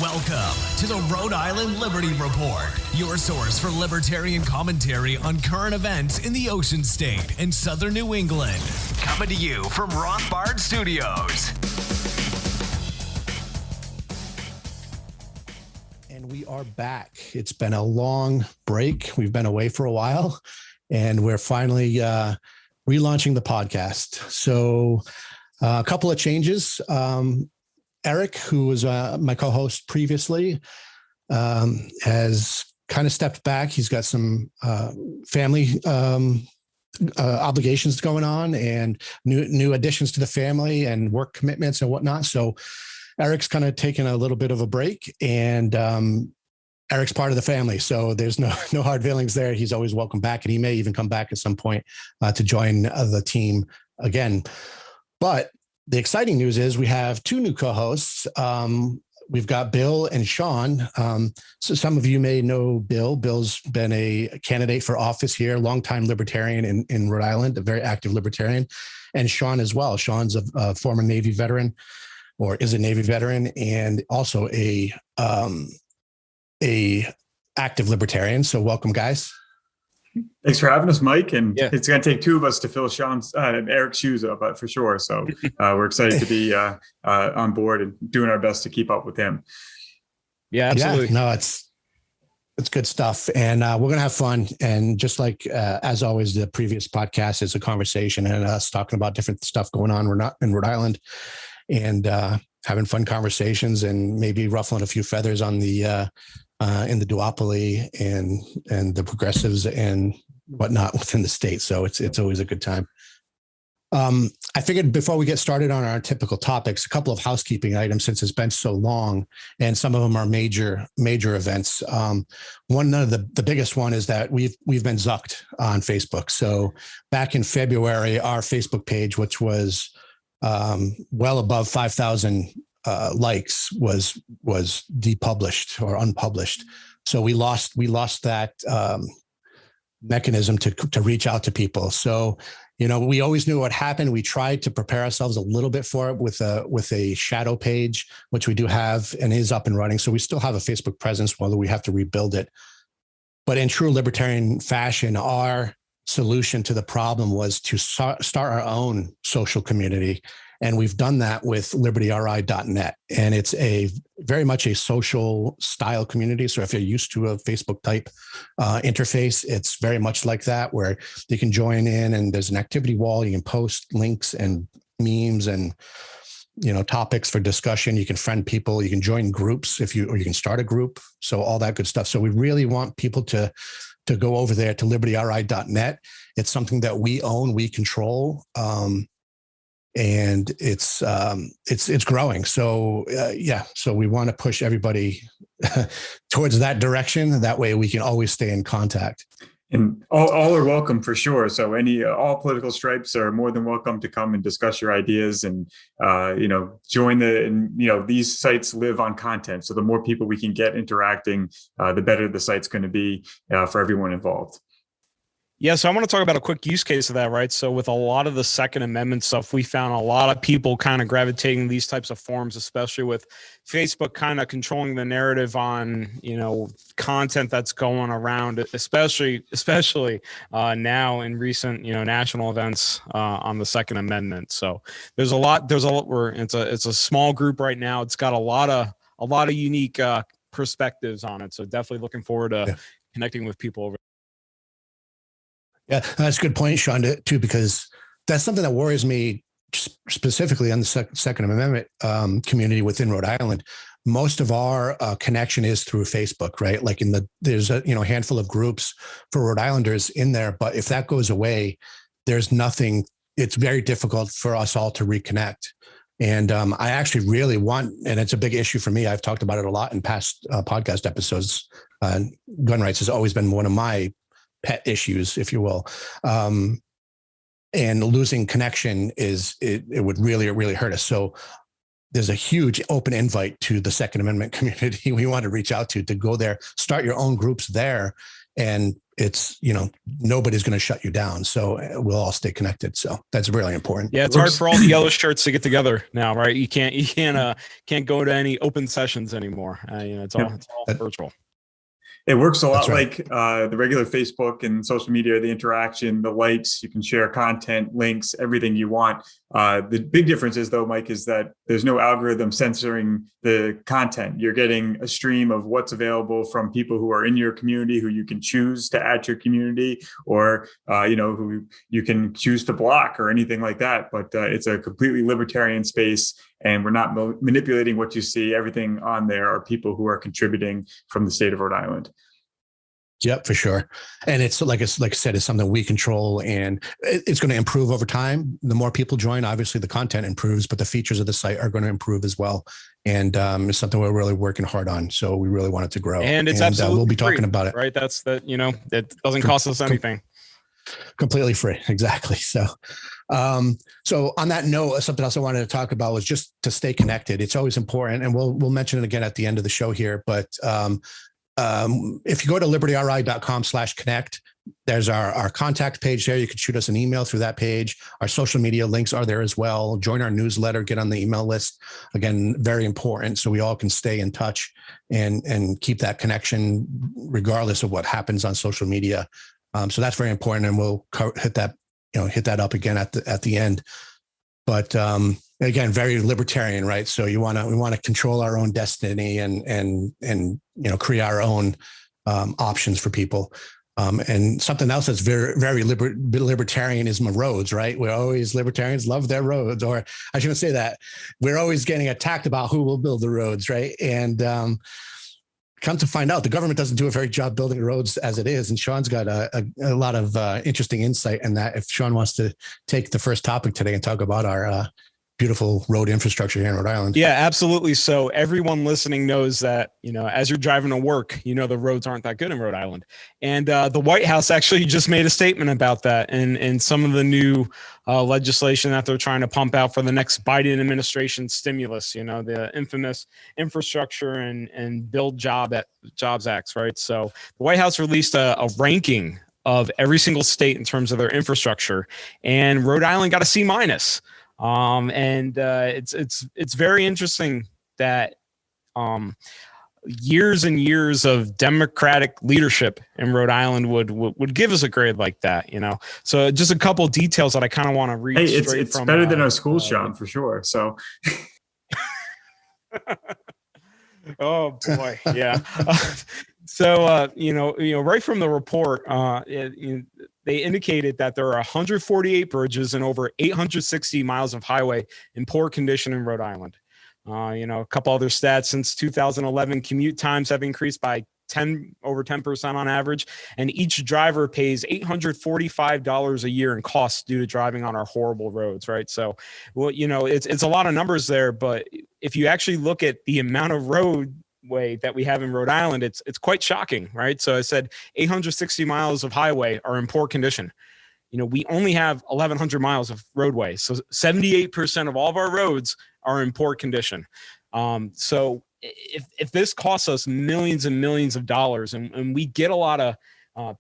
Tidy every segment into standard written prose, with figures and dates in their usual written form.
Welcome to the Rhode Island Liberty Report, your source for libertarian commentary on current events in the Ocean State and Southern New England. Coming to you from Rothbard Studios. And we are back. It's been a long break. We've been away for a while, and we're finally relaunching the podcast. So a couple of changes. Eric, who was my co-host previously, has kind of stepped back. He's got some family obligations going on and new additions to the family and work commitments and whatnot. So Eric's kind of taken a little bit of a break, and Eric's part of the family. So there's no hard feelings there. He's always welcome back, and he may even come back at some point to join the team again. But the exciting news is we have two new co-hosts. We've got Bill and Sean. So some of you may know Bill. Bill's been a candidate for office here, longtime libertarian in Rhode Island, a very active libertarian, and Sean as well. Sean's a former Navy veteran, or is a Navy veteran, and also a active libertarian. So welcome, guys. Thanks for having us, Mike. And It's going to take two of us to fill Eric's shoes up, for sure. So we're excited to be on board and doing our best to keep up with him. Yeah, absolutely. Yeah, no, it's good stuff. And we're going to have fun. And just like, as always, the previous podcast is a conversation and us talking about different stuff going on in Rhode Island, and having fun conversations and maybe ruffling a few feathers on the in the duopoly and the progressives and whatnot within the state. So it's always a good time. I figured before we get started on our typical topics, a couple of housekeeping items, since it's been so long, and some of them are major events. One of the biggest one is that we've been zucked on Facebook. So back in February, our Facebook page, which was well above 5,000 likes, was depublished or unpublished. So we lost that mechanism to reach out to people. So, we always knew what happened. We tried to prepare ourselves a little bit for it with a shadow page, which we do have and is up and running. So we still have a Facebook presence, whether we have to rebuild it. But in true libertarian fashion, our solution to the problem was to start our own social community. And we've done that with libertyri.net. And it's very much a social style community. So if you're used to a Facebook type interface, it's very much like that, where you can join in and there's an activity wall. You can post links and memes and, topics for discussion. You can friend people. You can join groups or you can start a group. So all that good stuff. So we really want people to go over there to libertyri.net. It's something that we own, we control. And it's growing. So so we want to push everybody towards that direction. That way we can always stay in contact. And all are welcome for sure. So all political stripes are more than welcome to come and discuss your ideas and, join these sites live on content. So the more people we can get interacting, the better the site's going to be for everyone involved. Yeah, so I want to talk about a quick use case of that, right? So with a lot of the Second Amendment stuff, we found a lot of people kind of gravitating these types of forums, especially with Facebook kind of controlling the narrative on, content that's going around, especially now in recent, national events on the Second Amendment. So there's a lot where it's a small group right now. It's got a lot of unique perspectives on it. So definitely looking forward to connecting with people over. Yeah, that's a good point, Sean, too, because that's something that worries me specifically on the Second Amendment community within Rhode Island. Most of our connection is through Facebook, right? Like there's a handful of groups for Rhode Islanders in there, but if that goes away, there's nothing. It's very difficult for us all to reconnect. And I actually really want, and it's a big issue for me. I've talked about it a lot in past podcast episodes. Gun rights has always been one of my pet issues, if you will. And losing connection it would really hurt us. So there's a huge open invite to the Second Amendment community we want to reach out to go there, start your own groups there, and it's, nobody's going to shut you down. So we'll all stay connected. So that's really important. Yeah. It's hard for all the yellow shirts to get together now, right? You can't go to any open sessions anymore. It's all virtual. It works a lot right. like the regular Facebook and social media, the interaction, the likes, you can share content, links, everything you want. The big difference is, though, Mike, is that there's no algorithm censoring the content. You're getting a stream of what's available from people who are in your community, who you can choose to add to your community, or, who you can choose to block or anything like that. But it's a completely libertarian space, and we're not manipulating what you see. Everything on there are people who are contributing from the state of Rhode Island. Yep, for sure. And it's like I said, it's something we control, and it's going to improve over time. The more people join, obviously the content improves, but the features of the site are going to improve as well. And it's something we're really working hard on. So we really want it to grow. And it's absolutely we'll be free, talking about it. Right. That's it doesn't cost us anything. Completely free. Exactly. So on that note, something else I wanted to talk about was just to stay connected. It's always important, and we'll mention it again at the end of the show here, but if you go to libertyri.com/connect, there's our contact page there. You can shoot us an email through that page. Our social media links are there as well. Join our newsletter, get on the email list. Again, very important, so we all can stay in touch and keep that connection regardless of what happens on social media. So that's very important, and we'll hit that up again at the end. But again, very libertarian, right? So we want to control our own destiny and create our own options for people. And something else that's very, very libertarian is my roads, right? Libertarians love their roads, or I shouldn't say that. We're always getting attacked about who will build the roads, right? And come to find out, the government doesn't do a very good job building roads as it is. And Sean's got a lot of interesting insight in that. If Sean wants to take the first topic today and talk about our beautiful road infrastructure here in Rhode Island. Yeah, absolutely. So everyone listening knows that, as you're driving to work, the roads aren't that good in Rhode Island. And the White House actually just made a statement about that and some of the new legislation that they're trying to pump out for the next Biden administration stimulus, the infamous Infrastructure and Build Jobs Acts, right? So the White House released a ranking of every single state in terms of their infrastructure, and Rhode Island got a C-. It's very interesting that years and years of Democratic leadership in Rhode Island would give us a grade like that, So just a couple of details that I kind of want to read. Hey, it's better than our schools, Sean, for sure. So. Oh boy, yeah. So right from the report, they indicated that there are 148 bridges and over 860 miles of highway in poor condition in Rhode Island. A couple other stats: since 2011, commute times have increased by over 10% on average, and each driver pays $845 a year in costs due to driving on our horrible roads. Right. So, it's a lot of numbers there, but if you actually look at the amount of roadway that we have in Rhode Island, it's quite shocking, right? So I said 860 miles of highway are in poor condition. We only have 1,100 miles of roadway, so 78% of all of our roads are in poor condition. So if this costs us millions and millions of dollars, and we get a lot of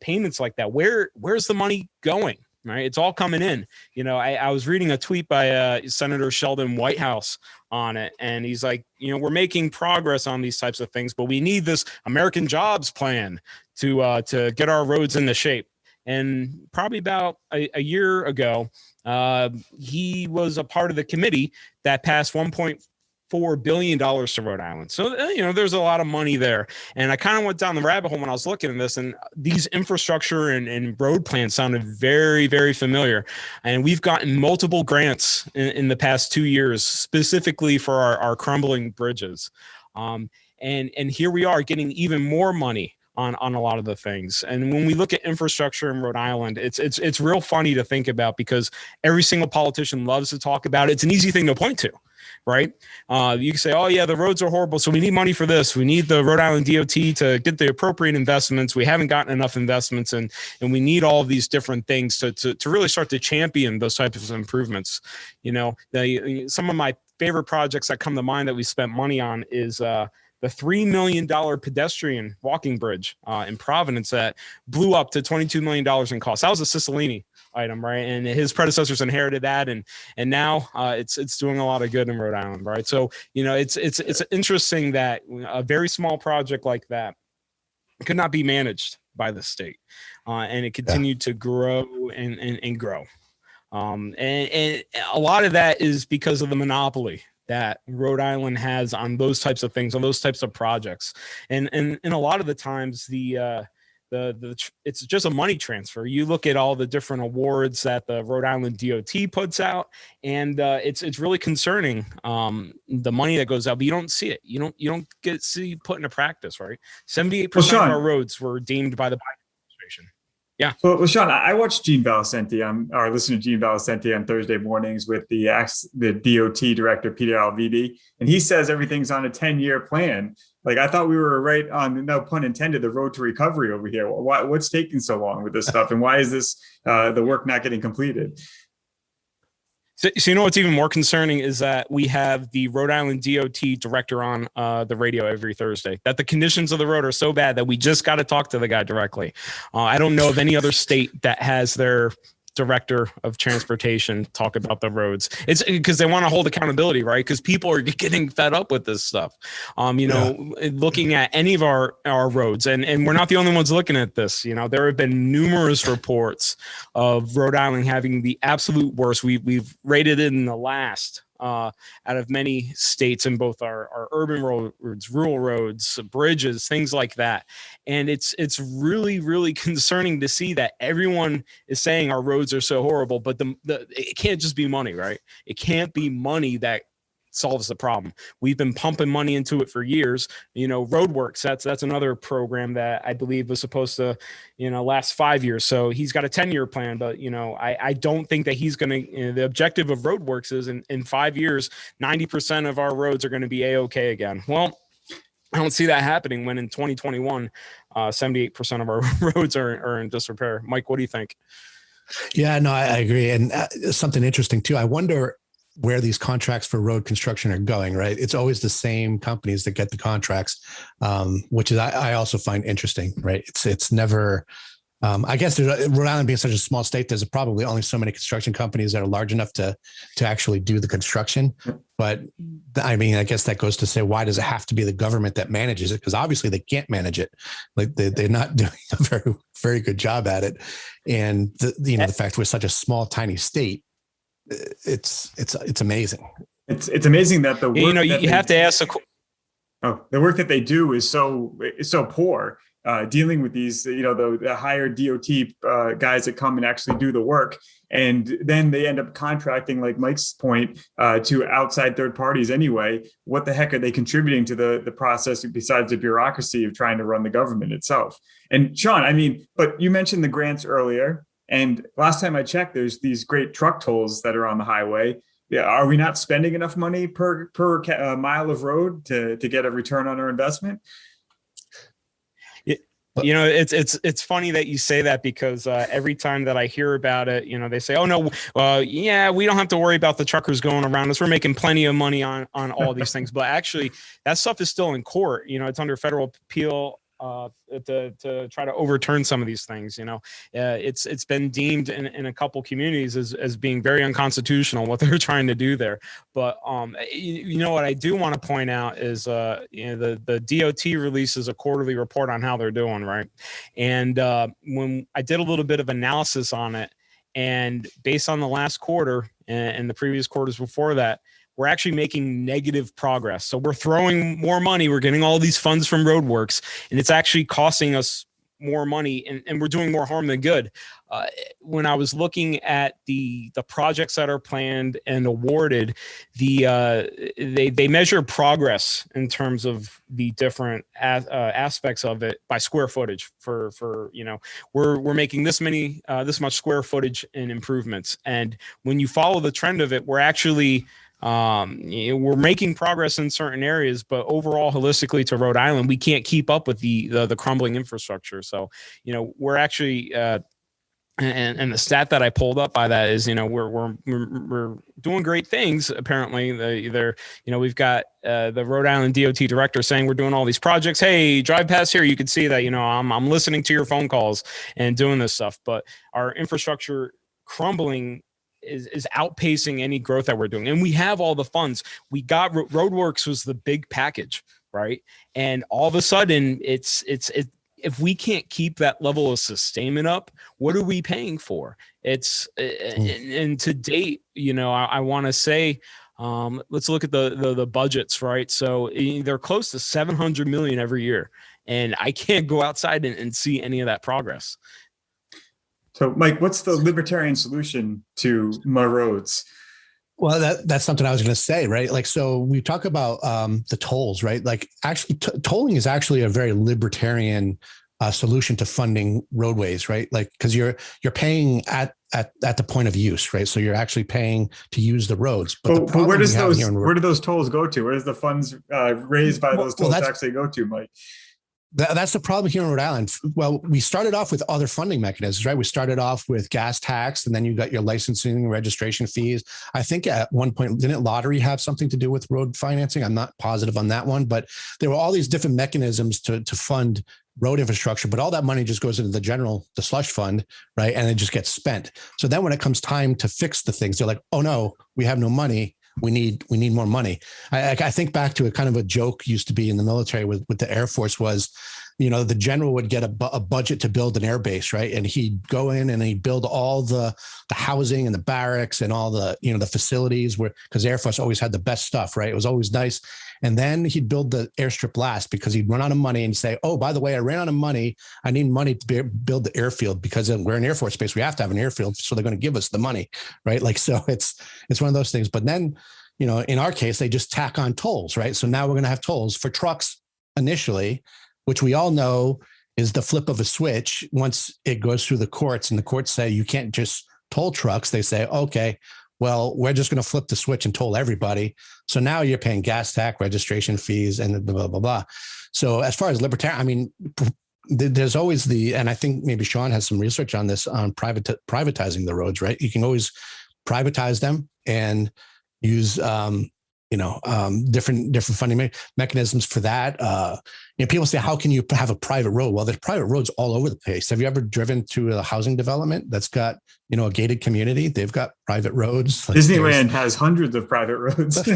payments like that, where's the money going? Right, it's all coming in. I was reading a tweet by Senator Sheldon Whitehouse on it, and he's like, we're making progress on these types of things, but we need this American Jobs Plan to get our roads into shape. And probably about a year ago, he was a part of the committee that passed $1.4 billion to Rhode Island. So, there's a lot of money there. And I kind of went down the rabbit hole when I was looking at this, and these infrastructure and road plans sounded very, very familiar. And we've gotten multiple grants in the past 2 years, specifically for our crumbling bridges. And here we are getting even more money on a lot of the things. And when we look at infrastructure in Rhode Island, it's real funny to think about, because every single politician loves to talk about it. It's an easy thing to point to, right? You can say, oh yeah, the roads are horrible, so we need money for this. We need the Rhode Island DOT to get the appropriate investments. We haven't gotten enough investments, and we need all of these different things to really start to champion those types of improvements. Some of my favorite projects that come to mind that we spent money on is the $3 million pedestrian walking bridge in Providence that blew up to $22 million in cost. That was a Cicilline item, right? And his predecessors inherited that, and now it's doing a lot of good in Rhode Island, right? So it's interesting that a very small project like that could not be managed by the state, and it continued to grow and grow. And a lot of that is because of the monopoly that Rhode Island has on those types of things, on those types of projects. And a lot of the times it's just a money transfer. You look at all the different awards that the Rhode Island DOT puts out, and it's really concerning, the money that goes out, but you don't see it. You don't get see put into practice, right? 78% of our roads were deemed by the Biden administration. Yeah. Well, Sean, I watched Gene Valicenti or listen to Gene Valicenti on Thursday mornings with the DOT director, Peter Alvidi, and he says everything's on a 10-year plan. Like, I thought we were right on, no pun intended, the road to recovery over here. What's taking so long with this stuff? And why is this the work not getting completed? So you know what's even more concerning is that we have the Rhode Island DOT director on the radio every Thursday, that the conditions of the road are so bad that we just got to talk to the guy directly. I don't know of any other state that has their director of transportation talk about the roads. It's because they want to hold accountability, right? Because people are getting fed up with this stuff. Looking at any of our roads, and we're not the only ones looking at this. There have been numerous reports of Rhode Island having the absolute worst. We've rated it in the last out of many states in both our urban roads, rural roads, bridges, things like that. And it's really, really concerning to see that everyone is saying our roads are so horrible, but it can't just be money, right? It can't be money that solves the problem. We've been pumping money into it for years. Roadworks, that's another program that I believe was supposed to, last 5 years. So he's got a 10-year plan, but I don't think that he's going to, the objective of Roadworks is in 5 years, 90% of our roads are going to be A-OK again. Well, I don't see that happening when in 2021, 78% of our roads are in disrepair. Mike, what do you think? Yeah, no, I agree. And something interesting too. I wonder where these contracts for road construction are going, right? It's always the same companies that get the contracts, which is I also find interesting, right? It's never, I guess Rhode Island being such a small state, there's probably only so many construction companies that are large enough to actually do the construction. But I mean, I guess that goes to say, why does it have to be the government that manages it? Because obviously they can't manage it. Like they're not doing a very, very good job at it. And the fact we're such a small, tiny state, it's amazing. It's amazing that the work you have to ask the work that they do is so poor. Dealing with these, the higher DOT guys that come and actually do the work, and then they end up contracting, like Mike's point, to outside third parties anyway. What the heck are they contributing to the process besides the bureaucracy of trying to run the government itself? And Sean, but you mentioned the grants earlier. And last time I checked, there's these great truck tolls that are on the highway. Yeah, are we not spending enough money per mile of road to get a return on our investment? It's funny that you say that, because every time that I hear about it, they say, oh no, we don't have to worry about the truckers going around us. We're making plenty of money on all these things. But actually that stuff is still in court. It's under federal appeal to try to overturn some of these things. It's been deemed in a couple communities as being very unconstitutional what they're trying to do there. But what I do want to point out is the DOT releases a quarterly report on how they're doing, right? And when I did a little bit of analysis on it, and based on the last quarter and the previous quarters before that, we're actually making negative progress. So we're throwing more money. We're getting all these funds from Roadworks, and it's actually costing us more money, and we're doing more harm than good. When I was looking at the projects that are planned and awarded, they measure progress in terms of the different aspects of it by square footage. We're making this much square footage in improvements, and when you follow the trend of it, we're actually we're making progress in certain areas, but overall, holistically to Rhode Island, we can't keep up with the crumbling infrastructure. So, we're actually And the stat that I pulled up by that is, we're doing great things. Apparently, we've got the Rhode Island DOT director saying we're doing all these projects. Hey, drive past here. You can see that, I'm listening to your phone calls and doing this stuff. But our infrastructure crumbling is outpacing any growth that we're doing. And we have all the funds. We got Roadworks was the big package, right? And all of a sudden, it's if we can't keep that level of sustainment up, what are we paying for? And to date, I want to say, let's look at the budgets, right? So they're close to 700 million every year, and I can't go outside and see any of that progress. So, Mike, what's the libertarian solution to more roads? Well, that's something I was going to say, right? Like, so we talk about the tolls, right? Like, actually, tolling is actually a very libertarian solution to funding roadways, right? Like, because you're paying at the point of use, right? So you're actually paying to use the roads. But where do those tolls go to? Where does the funds raised by those tolls actually go to, Mike? That's the problem here in Rhode Island. Well, we started off with other funding mechanisms, right? We started off with gas tax, and then you got your licensing and registration fees. I think at one point, didn't lottery have something to do with road financing? I'm not positive on that one, but there were all these different mechanisms to fund road infrastructure, but all that money just goes into the slush fund, right? And it just gets spent. So then when it comes time to fix the things, they're like, oh no, we have no money. We need more money. I think back to a kind of a joke used to be in the military with the Air Force was, the general would get a budget to build an air base, right? And he'd go in and he'd build all the housing and the barracks and all the, the facilities because Air Force always had the best stuff, right? It was always nice. And then he'd build the airstrip last because he'd run out of money and say, oh, by the way, I ran out of money. I need money to build the airfield because we're an Air Force base. We have to have an airfield. So they're going to give us the money, right? Like, so it's one of those things. But then, in our case, they just tack on tolls, right? So now we're going to have tolls for trucks initially, which we all know is the flip of a switch. Once it goes through the courts and the courts say you can't just toll trucks, they say, okay, well, we're just going to flip the switch and toll everybody. So now you're paying gas tax, registration fees, and blah, blah, blah. So as far as libertarian, there's always and I think maybe Sean has some research on this, on privatizing the roads, right? You can always privatize them and use, different funding mechanisms for that. People say, how can you have a private road? Well, there's private roads all over the place. Have you ever driven to a housing development that's got, a gated community? They've got private roads. Like Disneyland has hundreds of private roads.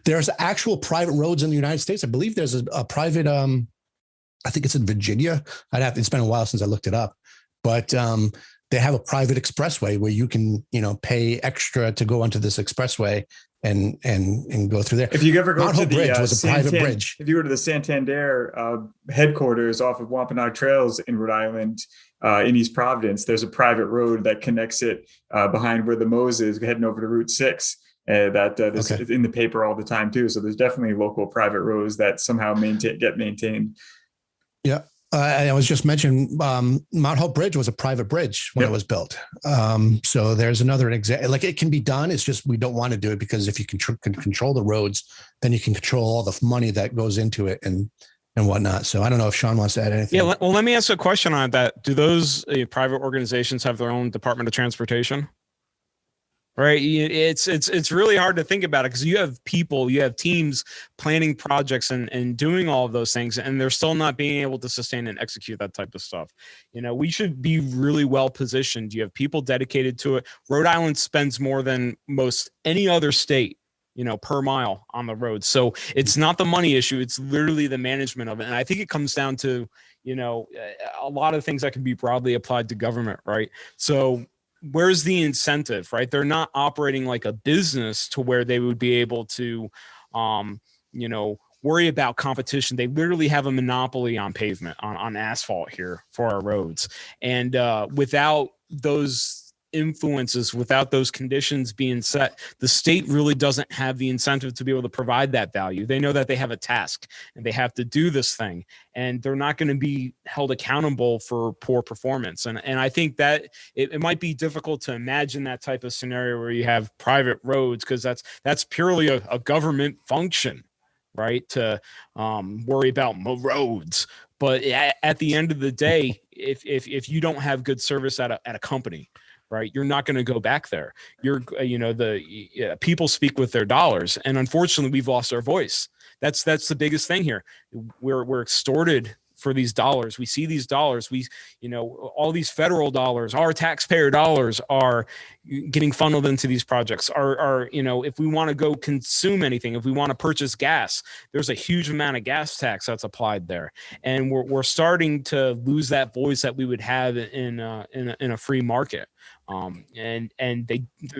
There's actual private roads in the United States. I believe there's a private, I think it's in Virginia. It's been a while since I looked it up, but they have a private expressway where you can, pay extra to go onto this expressway and go through there. If you ever go Mount to Hope Bridge was a private bridge. If you go to the Santander headquarters off of Wampanoag Trails in Rhode Island, in East Providence, there's a private road that connects it behind where the Moe's is, heading over to Route 6. That's in the paper all the time too. So there's definitely local private roads that somehow get maintained. Yeah. I was just mentioning Mount Hope Bridge was a private bridge when it was built. So there's another example. Like, it can be done. It's just we don't want to do it because if you can control the roads, then you can control all the money that goes into it and whatnot. So I don't know if Sean wants to add anything. Yeah. Well, let me ask a question on that. Do those private organizations have their own Department of Transportation? Right. It's really hard to think about it because you have people, you have teams planning projects and doing all of those things, and they're still not being able to sustain and execute that type of stuff. We should be really well positioned. You have people dedicated to it. Rhode Island spends more than most any other state, per mile on the road. So it's not the money issue. It's literally the management of it. And I think it comes down to, a lot of things that can be broadly applied to government. Right. So where's the incentive, right? They're not operating like a business to where they would be able to, worry about competition. They literally have a monopoly on pavement, on asphalt here for our roads. And without those influences, without those conditions being set, the state really doesn't have the incentive to be able to provide that value. They know that they have a task and they have to do this thing, and they're not going to be held accountable for poor performance. And I think that it might be difficult to imagine that type of scenario where you have private roads, because that's purely a government function, right? To worry about roads. But at the end of the day, if you don't have good service at a company, right, you're not going to go back there. People speak with their dollars, and unfortunately, we've lost our voice. That's the biggest thing here. We're extorted for these dollars. We see these dollars. All these federal dollars, our taxpayer dollars, are getting funneled into these projects. If we want to go consume anything, if we want to purchase gas, there's a huge amount of gas tax that's applied there, and we're starting to lose that voice that we would have in a free market. And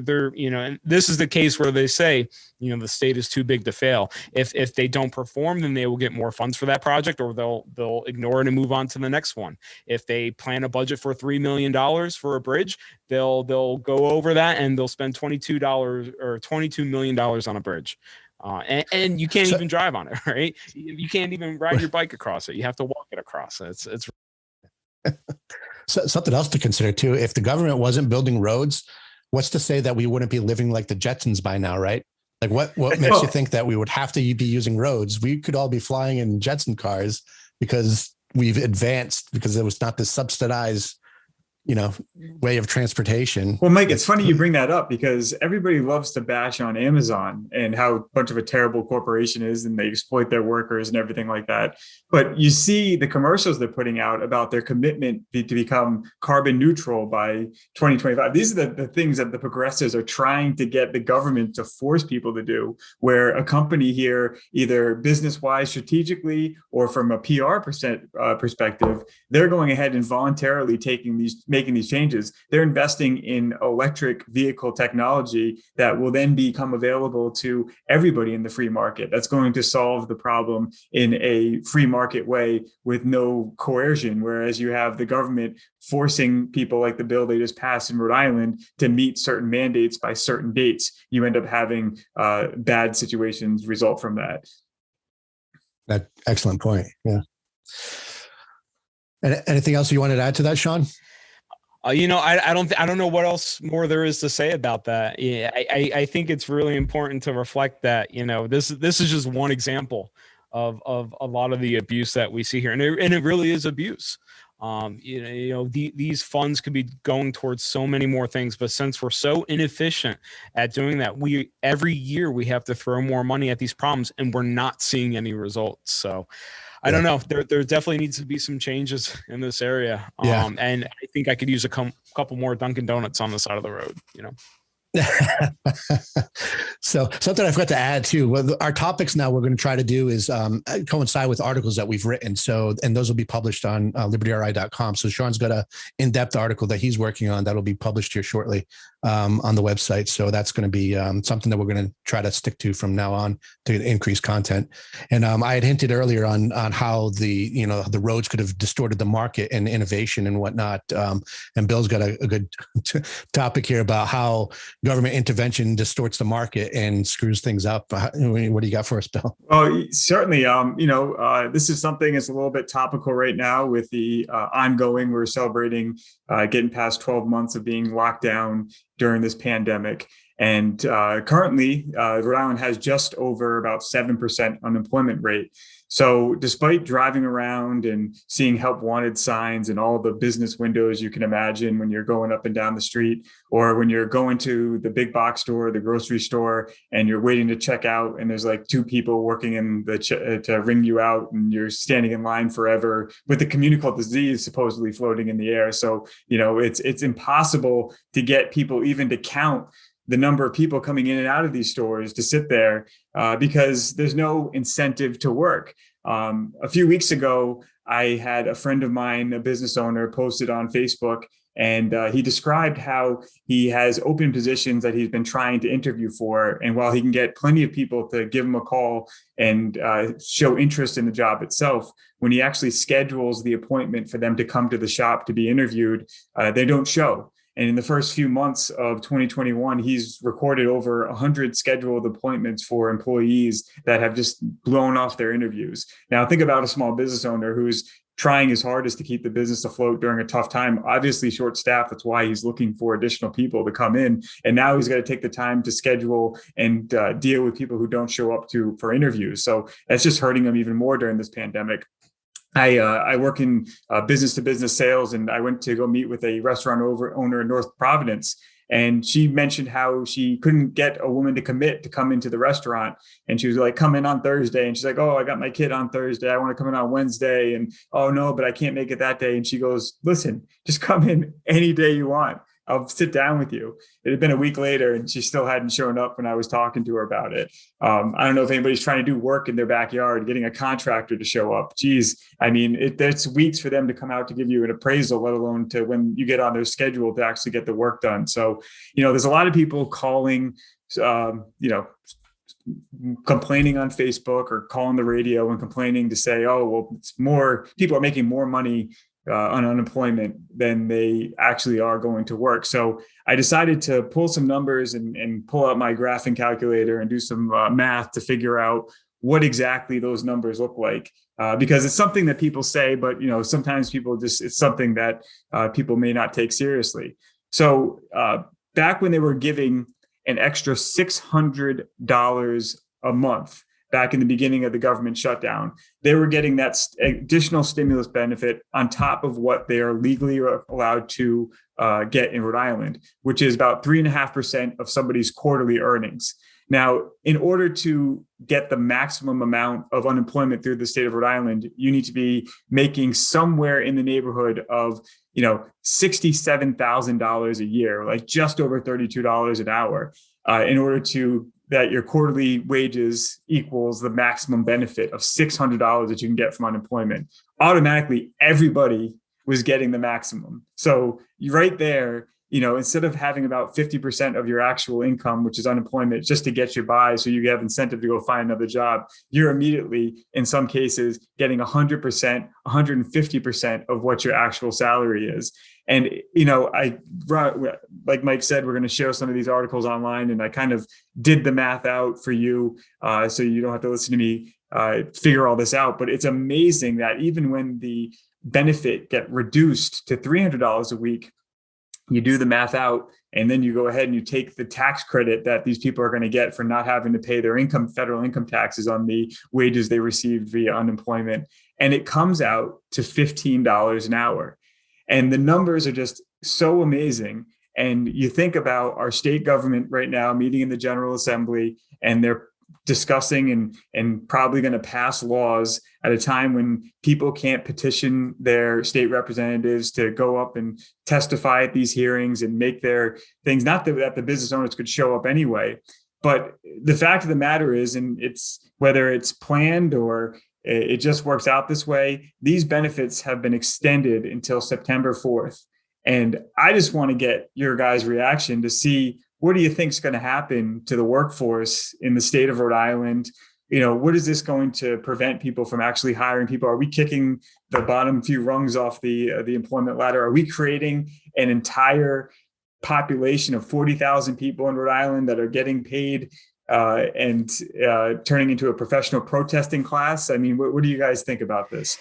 they're and this is the case where they say, the state is too big to fail. If they don't perform, then they will get more funds for that project, or they'll ignore it and move on to the next one. If they plan a budget for $3 million for a bridge, they'll go over that and they'll spend $22 million on a bridge. And you can't even drive on it, right? You can't even ride your bike across it. You have to walk it across. It's So, something else to consider too. If the government wasn't building roads, what's to say that we wouldn't be living like the Jetsons by now, right? Like what makes you think that we would have to be using roads? We could all be flying in Jetson cars because we've advanced, because it was not this subsidized, way of transportation. Well, Mike, it's funny you bring that up, because everybody loves to bash on Amazon and how much of a terrible corporation is, and they exploit their workers and everything like that. But you see the commercials they're putting out about their commitment to become carbon neutral by 2025. These are the things that the progressives are trying to get the government to force people to do, where a company here, either business-wise, strategically, or from a PR perspective, they're going ahead and voluntarily making these changes. They're investing in electric vehicle technology that will then become available to everybody in the free market. That's going to solve the problem in a free market way with no coercion, whereas you have the government forcing people, like the bill they just passed in Rhode Island, to meet certain mandates by certain dates. You end up having bad situations result from that. Excellent point. Yeah. And anything else you wanted to add to that, Sean? I don't know what else more there is to say about that. Yeah, I think it's really important to reflect that, this is just one example of a lot of the abuse that we see here. And it really is abuse. These funds could be going towards so many more things, but since we're so inefficient at doing that, every year we have to throw more money at these problems, and we're not seeing any results. So I don't know. There definitely needs to be some changes in this area. And I think I could use a couple more Dunkin' Donuts on the side of the road, So something I forgot to add too. Well, our topics now we're going to try to do is coincide with articles that we've written. And those will be published on libertyri.com. So Sean's got an in-depth article that he's working on that'll be published here shortly on the website. So that's going to be something that we're going to try to stick to from now on to increase content. And I had hinted earlier on how the roads could have distorted the market and innovation and whatnot. And Bill's got a good topic here about how government intervention distorts the market and screws things up. What do you got for us, Bill? Oh, certainly. This is something that's a little bit topical right now with the ongoing. We're celebrating getting past 12 months of being locked down during this pandemic. And currently, Rhode Island has just over about 7% unemployment rate. So despite driving around and seeing help wanted signs in all the business windows you can imagine when you're going up and down the street, or when you're going to the big box store, the grocery store, and you're waiting to check out, and there's like two people working in to ring you out, and you're standing in line forever with the communicable disease supposedly floating in the air. So, it's impossible to get people even to count the number of people coming in and out of these stores to sit there because there's no incentive to work. A few weeks ago, I had a friend of mine, a business owner, posted on Facebook, and he described how he has open positions that he's been trying to interview for. And while he can get plenty of people to give him a call and show interest in the job itself, when he actually schedules the appointment for them to come to the shop to be interviewed, they don't show. And in the first few months of 2021, he's recorded over 100 scheduled appointments for employees that have just blown off their interviews. Now, think about a small business owner who's trying his hardest to keep the business afloat during a tough time, obviously short staffed. That's why he's looking for additional people to come in. And now he's got to take the time to schedule and deal with people who don't show up for interviews. So that's just hurting him even more during this pandemic. I work in business to business sales, and I went to go meet with a restaurant owner in North Providence. And she mentioned how she couldn't get a woman to commit to come into the restaurant. And she was like, come in on Thursday. And she's like, oh, I got my kid on Thursday. I want to come in on Wednesday. And oh, no, but I can't make it that day. And she goes, listen, just come in any day you want. I'll sit down with you. It had been a week later and she still hadn't shown up when I was talking to her about it. I don't know if anybody's trying to do work in their backyard, getting a contractor to show up. Geez, I mean, it's weeks for them to come out to give you an appraisal, let alone to when you get on their schedule to actually get the work done. So, there's a lot of people calling, complaining on Facebook or calling the radio and complaining to say, oh, well, it's more, people are making more money on unemployment than they actually are going to work. So I decided to pull some numbers and pull out my graphing calculator and do some math to figure out what exactly those numbers look like. Because it's something that people say, but sometimes it's something that people may not take seriously. So back when they were giving an extra $600 a month, back in the beginning of the government shutdown, they were getting that additional stimulus benefit on top of what they are legally allowed to get in Rhode Island, which is about 3.5% of somebody's quarterly earnings. Now, in order to get the maximum amount of unemployment through the state of Rhode Island, you need to be making somewhere in the neighborhood of, $67,000 a year, like just over $32 an hour, in order that your quarterly wages equals the maximum benefit of $600 that you can get from unemployment. Automatically, everybody was getting the maximum. So right there, instead of having about 50% of your actual income, which is unemployment, just to get you by so you have incentive to go find another job, you're immediately, in some cases, getting 100%, 150% of what your actual salary is. And, like Mike said, we're going to share some of these articles online, and I kind of did the math out for you so you don't have to listen to me figure all this out. But it's amazing that even when the benefit get reduced to $300 a week, you do the math out, and then you go ahead and you take the tax credit that these people are going to get for not having to pay their federal income taxes on the wages they received via unemployment. And it comes out to $15 an hour. And the numbers are just so amazing. And you think about our state government right now meeting in the General Assembly, and they're discussing and probably going to pass laws at a time when people can't petition their state representatives to go up and testify at these hearings and make their things, not that the business owners could show up anyway. But the fact of the matter is, and it's whether it's planned or it just works out this way, these benefits have been extended until September 4th. And I just want to get your guys' reaction to see, what do you think is going to happen to the workforce in the state of Rhode Island? What is this going to prevent people from actually hiring people? Are we kicking the bottom few rungs off the employment ladder? Are we creating an entire population of 40,000 people in Rhode Island that are getting paid and turning into a professional protesting class? I mean, what do you guys think about this?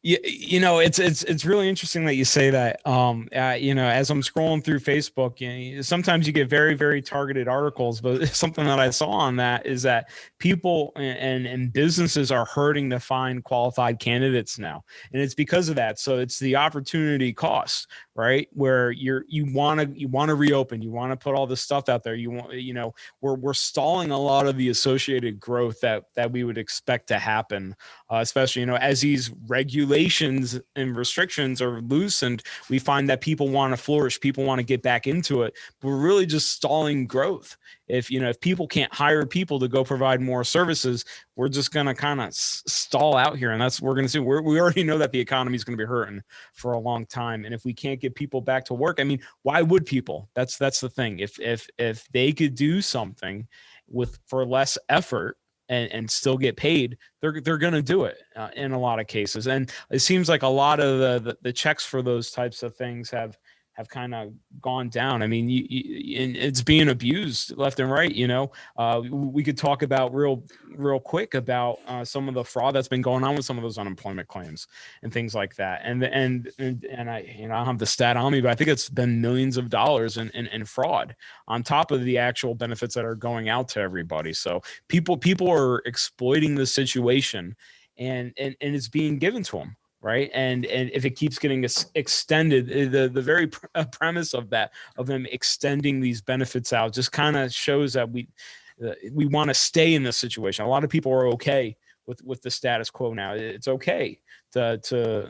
Yeah, it's really interesting that you say that. As I'm scrolling through Facebook, sometimes you get very, very targeted articles, but something that I saw on that is that people and businesses are hurting to find qualified candidates now, and it's because of that. So it's the opportunity cost, right? Where you want to reopen, you want to put all this stuff out there. We're stalling a lot of the associated growth that we would expect to happen, especially as these regulations and restrictions are loosened. We find that people want to flourish, people want to get back into it. But we're really just stalling growth. If people can't hire people to go provide more services, we're just going to kind of stall out here. And that's what we're going to see. We already know that the economy is going to be hurting for a long time. And if we can't get people back to work, I mean, why would people? That's the thing. If they could do something for less effort and still get paid, they're going to do it in a lot of cases. And it seems like a lot of the checks for those types of things have kind of gone down. I mean, it's being abused left and right. We could talk about real quick about some of the fraud that's been going on with some of those unemployment claims and things like that. And I don't have the stat on me, but I think it's been millions of dollars in fraud on top of the actual benefits that are going out to everybody. So people are exploiting the situation, and it's being given to them. right? And if it keeps getting extended, the very premise of that, of them extending these benefits out, just kind of shows that we want to stay in this situation. A lot of people are okay with the status quo now. It's okay to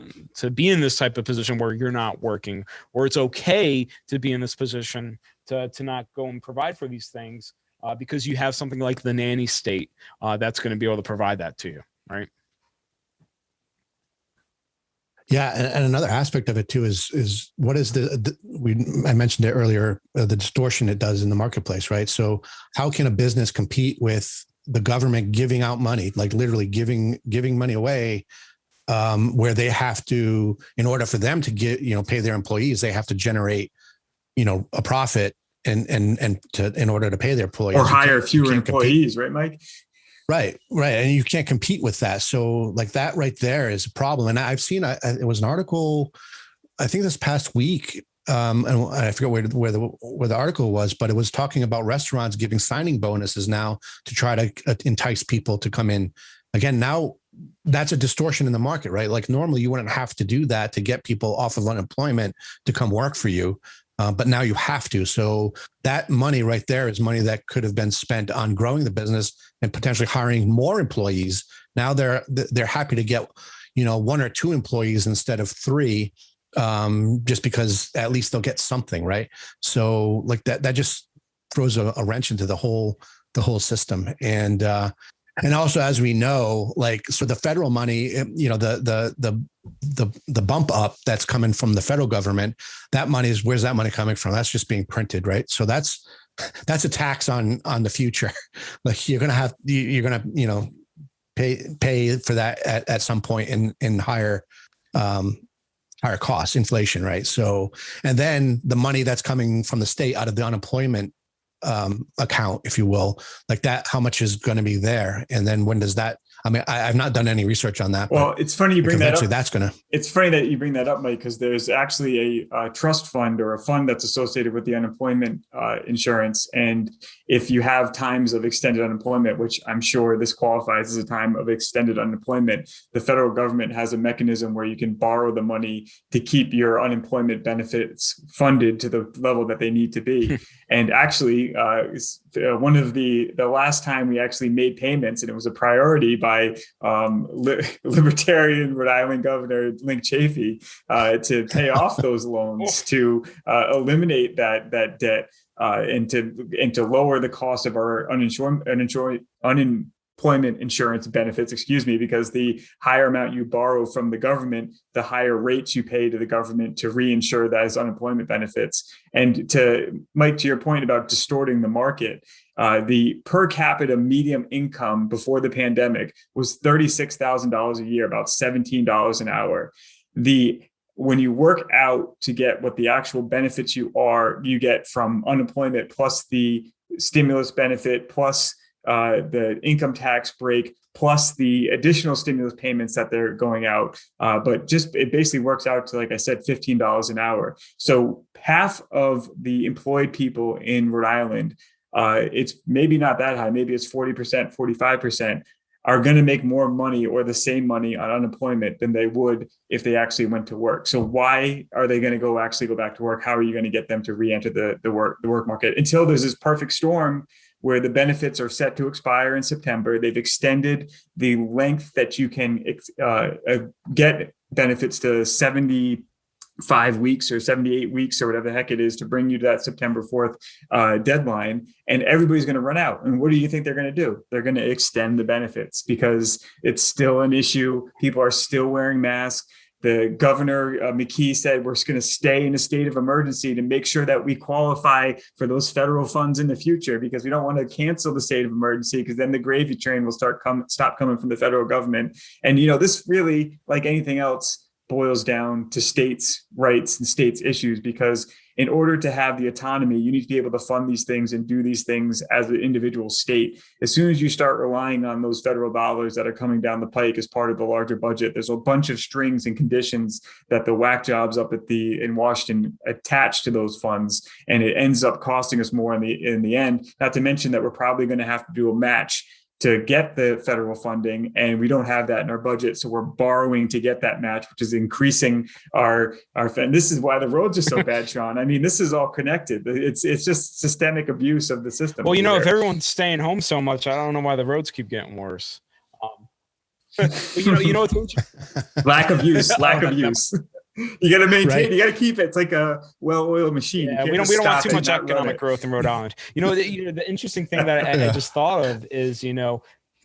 be in this type of position where you're not working, or it's okay to be in this position to not go and provide for these things because you have something like the nanny state that's going to be able to provide that to you, right? Yeah, and another aspect of it too is what is I mentioned it earlier, the distortion it does in the marketplace, right? So how can a business compete with the government giving out money, like literally giving money away, where they have to, in order for them to pay their employees, they have to generate, a profit and in order to pay their employees, or hire fewer employees, right, Mike? Right. And you can't compete with that. So like that right there is a problem. And I've seen, it was an article, I think this past week, and I forget where the article was, but it was talking about restaurants giving signing bonuses now to try to entice people to come in. Again, now that's a distortion in the market, right? Like normally you wouldn't have to do that to get people off of unemployment to come work for you. But now you have to. So that money right there is money that could have been spent on growing the business and potentially hiring more employees. Now they're happy to get, 1 or 2 employees instead of 3, just because at least they'll get something, right? So like that just throws a wrench into the whole system. And also, as we know, like, so the federal money, the bump up that's coming from the federal government, that money where's that money coming from? That's just being printed, right? So that's a tax on the future. Like you're going to pay for that at some point in higher costs, inflation, right? So, and then the money that's coming from the state out of the unemployment account, if you will, like that, how much is going to be there? And then when does that, I mean, I've not done any research on that. Well, it's funny you bring that up. It's funny that you bring that up, Mike, because there's actually a trust fund or a fund that's associated with the unemployment insurance. And if you have times of extended unemployment, which I'm sure this qualifies as a time of extended unemployment, the federal government has a mechanism where you can borrow the money to keep your unemployment benefits funded to the level that they need to be. And actually, one of the last time we actually made payments, and it was a priority by Libertarian Rhode Island Governor Link Chafee to pay off those loans to eliminate that debt and to lower the cost of our unemployment insurance benefits, because the higher amount you borrow from the government, the higher rates you pay to the government to reinsure that as unemployment benefits. And to Mike, to your point about distorting the market, the per capita median income before the pandemic was $36,000 a year, about $17 an hour. When you work out to get what the actual benefits you get from unemployment plus the stimulus benefit plus the income tax break plus the additional stimulus payments that they're going out. But it basically works out to, like I said, $15 an hour. So half of the employed people in Rhode Island, it's maybe not that high, maybe it's 40%, 45%, are going to make more money or the same money on unemployment than they would if they actually went to work. So why are they going to go back to work? How are you going to get them to re-enter the work market until there's this perfect storm where the benefits are set to expire in September? They've extended the length that you can get benefits to 75 weeks or 78 weeks or whatever the heck it is to bring you to that September 4th deadline. And everybody's going to run out. And what do you think they're going to do? They're going to extend the benefits because it's still an issue. People are still wearing masks. The governor, McKee, said we're going to stay in a state of emergency to make sure that we qualify for those federal funds in the future, because we don't want to cancel the state of emergency, because then the gravy train will stop coming from the federal government. And, this really, like anything else, boils down to states' rights and states' issues, because in order to have the autonomy, you need to be able to fund these things and do these things as an individual state. As soon as you start relying on those federal dollars that are coming down the pike as part of the larger budget, there's a bunch of strings and conditions that the whack jobs up in Washington attach to those funds, and it ends up costing us more in the end. Not to mention that we're probably going to have to do a match to get the federal funding, and we don't have that in our budget. So we're borrowing to get that match, which is increasing our. And this is why the roads are so bad, Sean. I mean, this is all connected. It's just systemic abuse of the system. Well, if everyone's staying home so much, I don't know why the roads keep getting worse. But what's interesting? Lack of use. You got to maintain. Right. You got to keep it. It's like a well-oiled machine. Yeah, we don't want too much economic growth in Rhode Island. The interesting thing that I just thought of is,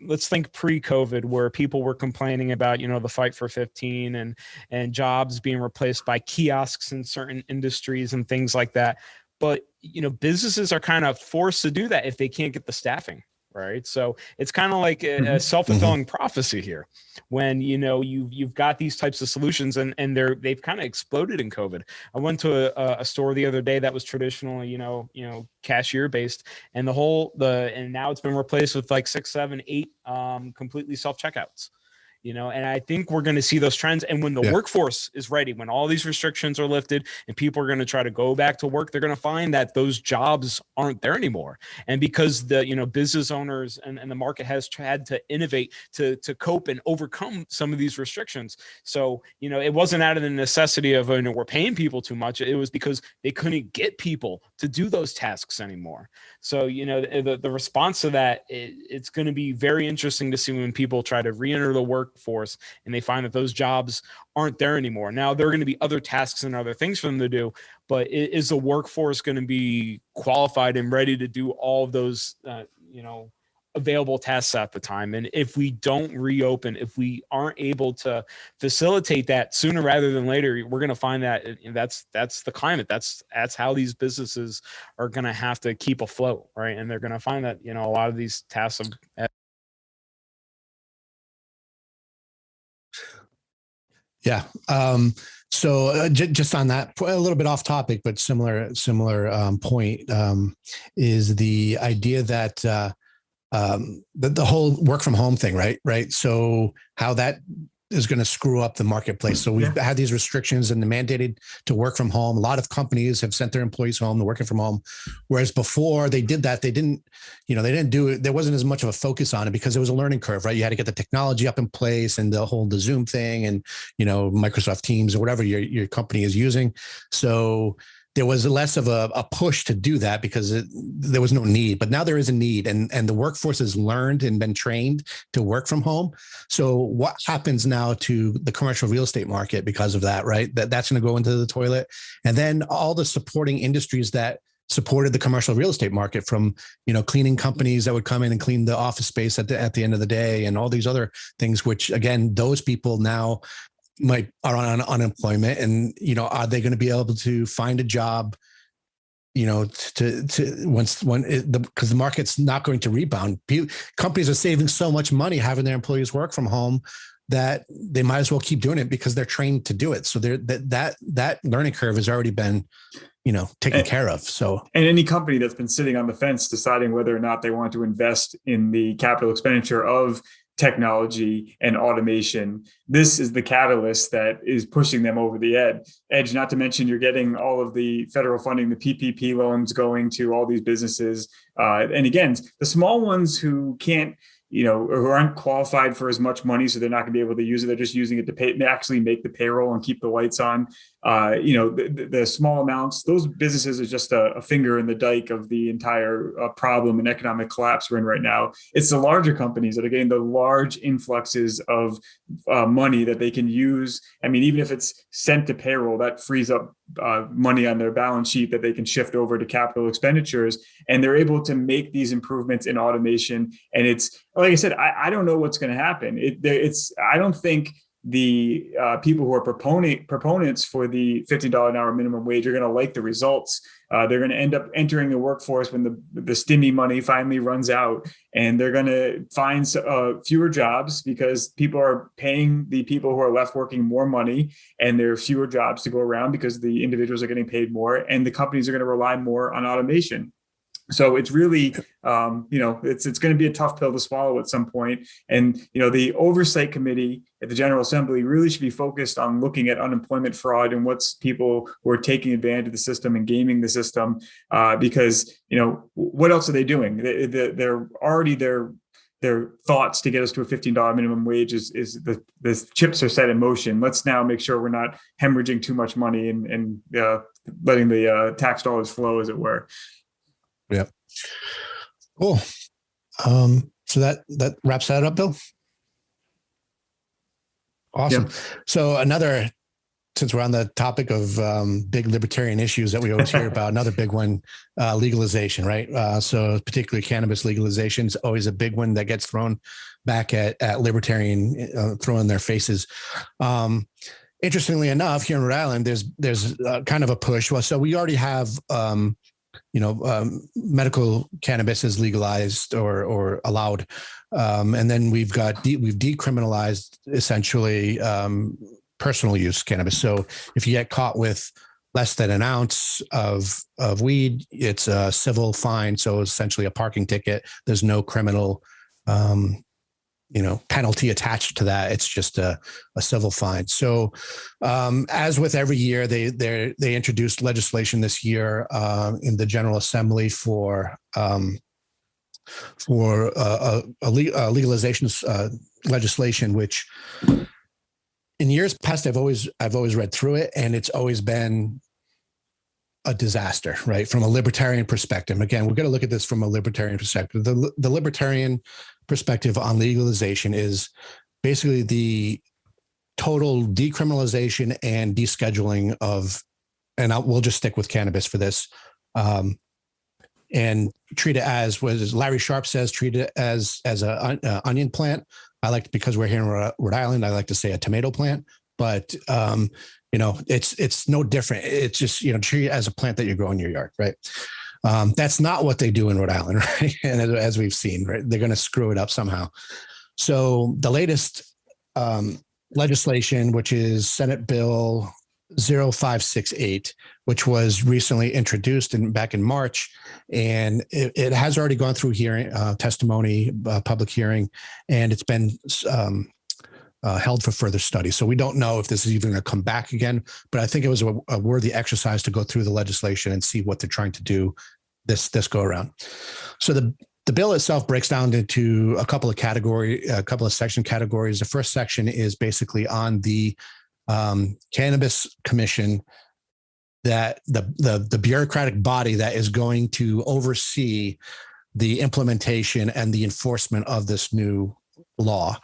let's think pre-COVID, where people were complaining about, the fight for 15 and jobs being replaced by kiosks in certain industries and things like that. But, businesses are kind of forced to do that if they can't get the staffing. Right. So it's kind of like a self-fulfilling prophecy here when, you've got these types of solutions and they've kind of exploded in COVID. I went to a store the other day that was traditionally, cashier based, and and now it's been replaced with like 6, 7, 8 completely self-checkouts. And I think we're going to see those trends. And when the workforce is ready, when all these restrictions are lifted and people are going to try to go back to work, they're going to find that those jobs aren't there anymore. And because the, business owners and the market has had to innovate to cope and overcome some of these restrictions. So, it wasn't out of the necessity of, we're paying people too much. It was because they couldn't get people to do those tasks anymore. So, the response to that, it's going to be very interesting to see when people try to re-enter the workforce and they find that those jobs aren't there anymore. Now, there are going to be other tasks and other things for them to do, but is the workforce going to be qualified and ready to do all of those, available tasks at the time? And if we don't reopen, if we aren't able to facilitate that sooner rather than later, we're going to find that that's the climate. That's how these businesses are going to have to keep afloat, right? And they're going to find that, a lot of these tasks Yeah. So just on that, a little bit off topic, but similar point, is the idea that the whole work from home thing, right? So how that is going to screw up the marketplace. So we've had these restrictions and mandated to work from home. A lot of companies have sent their employees home, they're working from home. Whereas before they did that, they didn't do it. There wasn't as much of a focus on it because it was a learning curve, right? You had to get the technology up in place and the Zoom thing and, Microsoft Teams or whatever your company is using. So there was less of a push to do that because there was no need, but now there is a need, and the workforce has learned and been trained to work from home. So what happens now to the commercial real estate market because of that, right? That's going to go into the toilet. And then all the supporting industries that supported the commercial real estate market, from, cleaning companies that would come in and clean the office space at the end of the day, and all these other things, which again, those people now are on unemployment, and are they going to be able to find a job because the market's not going to rebound. Companies are saving so much money having their employees work from home that they might as well keep doing it because they're trained to do it. So that learning curve has already been taken care of. So, and any company that's been sitting on the fence deciding whether or not they want to invest in the capital expenditure of technology and automation, this is the catalyst that is pushing them over the edge. Not to mention, you're getting all of the federal funding, the PPP loans going to all these businesses. And again, the small ones who can't, who aren't qualified for as much money, so they're not going to be able to use it. They're just using it to pay, actually make the payroll and keep the lights on. The small amounts, those businesses are just a finger in the dike of the entire problem and economic collapse we're in right now. It's the larger companies that are getting the large influxes of money that they can use. I mean, even if it's sent to payroll, that frees up money on their balance sheet that they can shift over to capital expenditures, and they're able to make these improvements in automation. And it's, like I said, I don't know what's going to happen. I don't think the people who are proponents for the $15 an hour minimum wage are going to like the results. They're going to end up entering the workforce when the stimmy money finally runs out, and they're going to find fewer jobs because people are paying the people who are left working more money, and there are fewer jobs to go around because the individuals are getting paid more, and the companies are going to rely more on automation. So it's really, it's going to be a tough pill to swallow at some point. And, the oversight committee at the General Assembly really should be focused on looking at unemployment fraud and what's people who are taking advantage of the system and gaming the system, because, what else are they doing? They're already their thoughts to get us to a $15 minimum wage is the chips are set in motion. Let's now make sure we're not hemorrhaging too much money and letting the tax dollars flow, as it were. Yeah. Cool. So that wraps that up, Bill. Awesome. Yep. So since we're on the topic of big libertarian issues that we always hear about, another big one, legalization, right? So particularly cannabis legalization is always a big one that gets thrown back at libertarian, thrown in their faces. Interestingly enough, here in Rhode Island, there's kind of a push. Well, so we already have, medical cannabis is legalized or allowed. And then we've decriminalized essentially personal use cannabis. So if you get caught with less than an ounce of weed, it's a civil fine. So essentially a parking ticket. There's no criminal, penalty attached to that. It's just a civil fine. So as with every year, they introduced legislation this year in the General Assembly for legalization legislation, which in years past, I've always read through it, and it's always been a disaster, right? From a libertarian perspective. Again, we're going to look at this from a libertarian perspective. The libertarian perspective on legalization is basically the total decriminalization and descheduling of, and we'll just stick with cannabis for this, and treat it as, what Larry Sharp says, treat it as an onion plant. I like, because we're here in Rhode Island, I like to say a tomato plant, but it's no different. It's just, treat it as a plant that you grow in your yard, right? That's not what they do in Rhode Island, right? And as we've seen, right, they're going to screw it up somehow. So the latest legislation, which is Senate Bill 0568, which was recently introduced back in March, and it has already gone through hearing, testimony, public hearing, and it's been held for further study. So we don't know if this is even going to come back again, but I think it was a worthy exercise to go through the legislation and see what they're trying to do this go around. So the bill itself breaks down into a couple of section categories. The first section is basically on the Cannabis Commission, that the bureaucratic body that is going to oversee the implementation and the enforcement of this new law.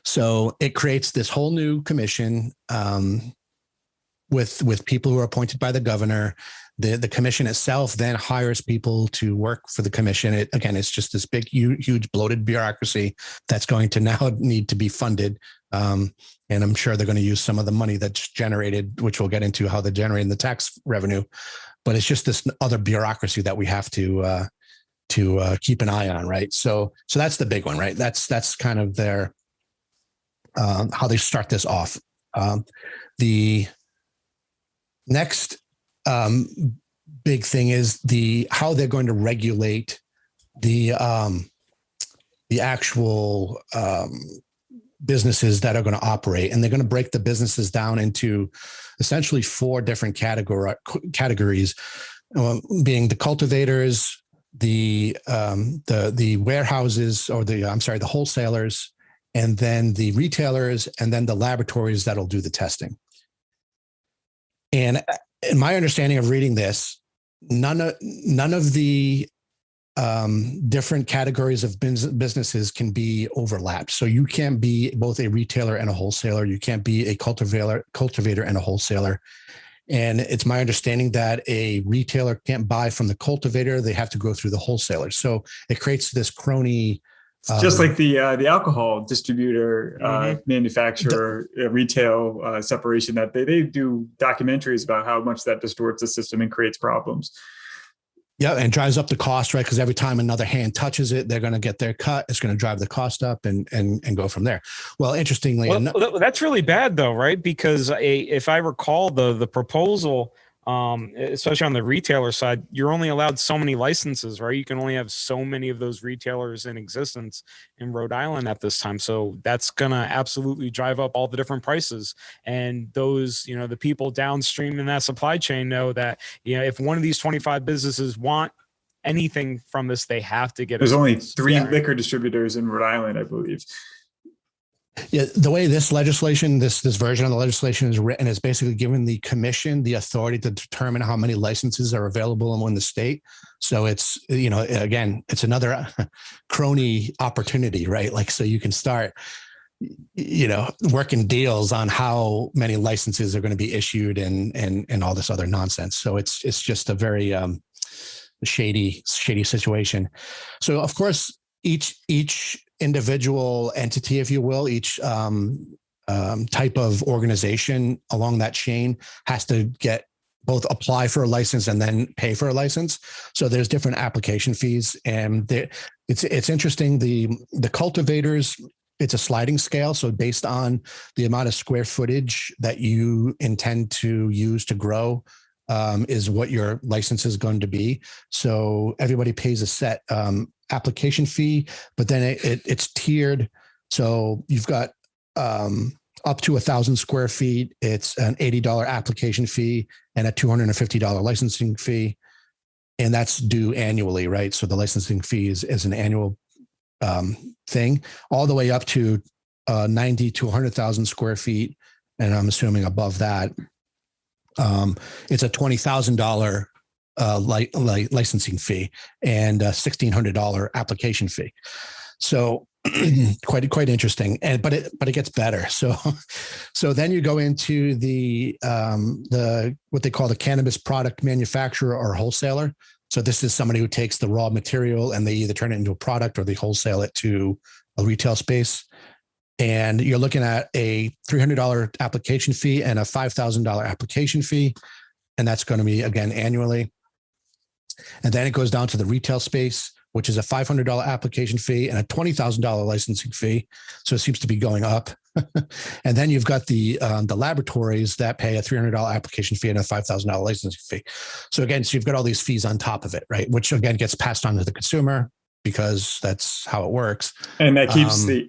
So it creates this whole new commission with people who are appointed by the governor. The commission itself then hires people to work for the commission. It's just this big, huge, bloated bureaucracy that's going to now need to be funded. And I'm sure they're going to use some of the money that's generated, which we'll get into how they're generating the tax revenue. But it's just this other bureaucracy that we have to keep an eye on, right? So that's the big one, right? That's kind of their how they start this off. The next big thing is how they're going to regulate the actual businesses that are going to operate, and they're going to break the businesses down into essentially 4 different categories, being the cultivators, the warehouses, or the wholesalers, and then the retailers, and then the laboratories that'll do the testing. And in my understanding of reading this, none of the different categories of businesses can be overlapped. So you can't be both a retailer and a wholesaler. You can't be a cultivator and a wholesaler. And it's my understanding that a retailer can't buy from the cultivator. They have to go through the wholesaler. So it creates this crony. Just like the alcohol distributor, manufacturer, retail separation, that they do documentaries about how much that distorts the system and creates problems. Yeah, and drives up the cost, right? Because every time another hand touches it, they're going to get their cut. It's going to drive the cost up and go from there. Well, interestingly, that's really bad, though, right? Because if I recall the proposal, especially on the retailer side, you're only allowed so many licenses, right? You can only have so many of those retailers in existence in Rhode Island at this time. So that's going to absolutely drive up all the different prices. And those, the people downstream in that supply chain know that, if one of these 25 businesses want anything from this, they have to get. There's only 3 liquor distributors in Rhode Island, I believe. Yeah, the way this legislation, this version of the legislation is written, is basically giving the commission the authority to determine how many licenses are available in the state. So it's, again, it's another crony opportunity, right? Like, so you can start, working deals on how many licenses are going to be issued and all this other nonsense. So it's just a very shady situation. So of course, each individual entity, if you will, each type of organization along that chain has to get both apply for a license and then pay for a license. So there's different application fees, and it's interesting. The cultivators, it's a sliding scale. So based on the amount of square footage that you intend to use to grow, is what your license is going to be. So everybody pays a set application fee, but then it's tiered. So you've got up to 1,000 square feet. It's an $80 application fee and a $250 licensing fee. And that's due annually, right? So the licensing fee is an annual thing, all the way up to 90 to 100,000 square feet. And I'm assuming above that, it's a $20,000 licensing fee and a $1,600 application fee. So quite interesting. But it gets better. So then you go into the what they call the cannabis product manufacturer or wholesaler. So this is somebody who takes the raw material and they either turn it into a product or they wholesale it to a retail space. And you're looking at a $300 application fee and a $5,000 application fee. And that's going to be, again, annually. And then it goes down to the retail space, which is a $500 application fee and a $20,000 licensing fee. So it seems to be going up. And then you've got the laboratories that pay a $300 application fee and a $5,000 licensing fee. So again, so you've got all these fees on top of it, right? Which again gets passed on to the consumer because that's how it works. And that keeps the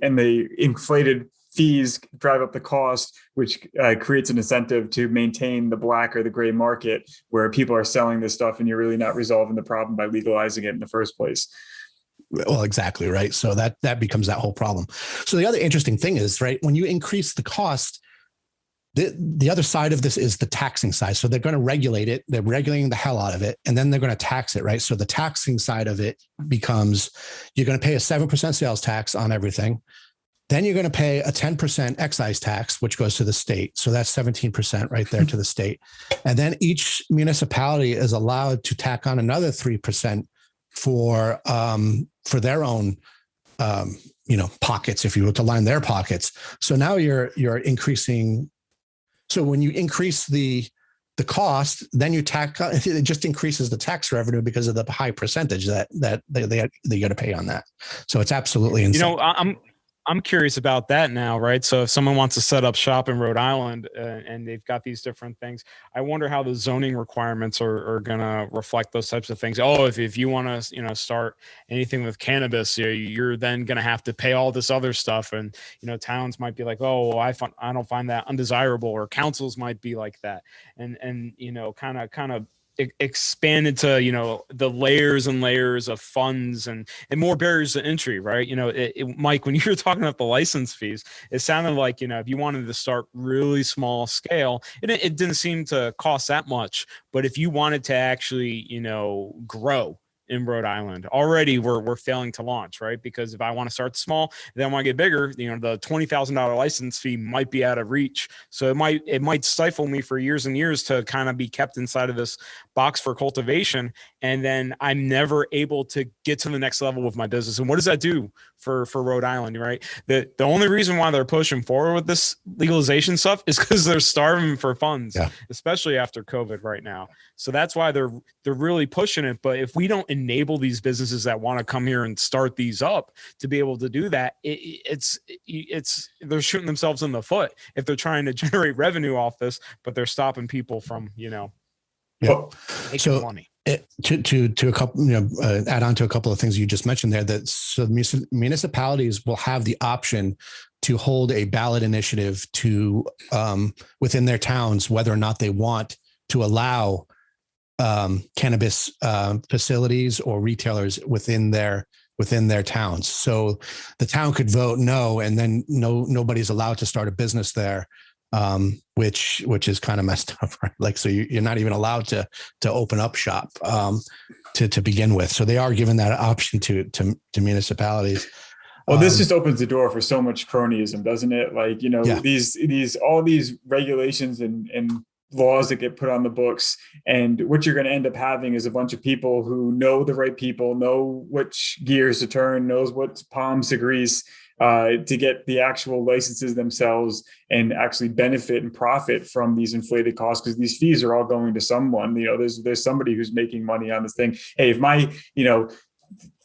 inflated fees drive up the cost, which creates an incentive to maintain the black or the gray market where people are selling this stuff and you're really not resolving the problem by legalizing it in the first place. Well, exactly. Right. So that becomes that whole problem. So the other interesting thing is, right, when you increase the cost, the other side of this is the taxing side. So they're going to regulate it. They're regulating the hell out of it. And then they're going to tax it. Right. So the taxing side of it becomes you're going to pay a 7% sales tax on everything. Then you're going to pay a 10% excise tax, which goes to the state. So that's 17% right there to the state. And then each municipality is allowed to tack on another 3% for their own, pockets, if you will, to line their pockets. So now you're increasing. So when you increase the cost, then you it just increases the tax revenue because of the high percentage that they got to pay on that. So it's absolutely insane. I'm curious about that now, right? So if someone wants to set up shop in Rhode Island and they've got these different things, I wonder how the zoning requirements are going to reflect those types of things. Oh, if you want to, start anything with cannabis, you're then going to have to pay all this other stuff. And, towns might be like, oh, well, I don't find that undesirable, or councils might be like that. And kind of expanded to the layers and layers of funds and more barriers to entry, right? Mike, when you were talking about the license fees, it sounded like if you wanted to start really small scale, it didn't seem to cost that much. But if you wanted to actually grow in Rhode Island, already we're failing to launch, right? Because if I want to start small, then I want to get bigger, the $20,000 license fee might be out of reach. So it might stifle me for years and years to kind of be kept inside of this box for cultivation. And then I'm never able to get to the next level with my business. And what does that do for Rhode Island, right? The only reason why they're pushing forward with this legalization stuff is because they're starving for funds, especially after COVID right now. So that's why they're really pushing it. But if we don't enable these businesses that want to come here and start these up to be able to do that, it's they're shooting themselves in the foot if they're trying to generate revenue off this, but they're stopping people from making money. To a couple, add on to a couple of things you just mentioned there, that so municipalities will have the option to hold a ballot initiative to within their towns whether or not they want to allow cannabis facilities or retailers within their towns. So the town could vote no, and then nobody's allowed to start a business there, which is kind of messed up, right? Like, so you're not even allowed to open up shop to begin with. So they are giving that option to municipalities. Well, this just opens the door for so much cronyism, doesn't it? Like, all these regulations and laws that get put on the books, and what you're going to end up having is a bunch of people who know the right people, know which gears to turn, knows what palms to grease, to get the actual licenses themselves and actually benefit and profit from these inflated costs, because these fees are all going to someone. There's somebody who's making money on this thing. Hey, if my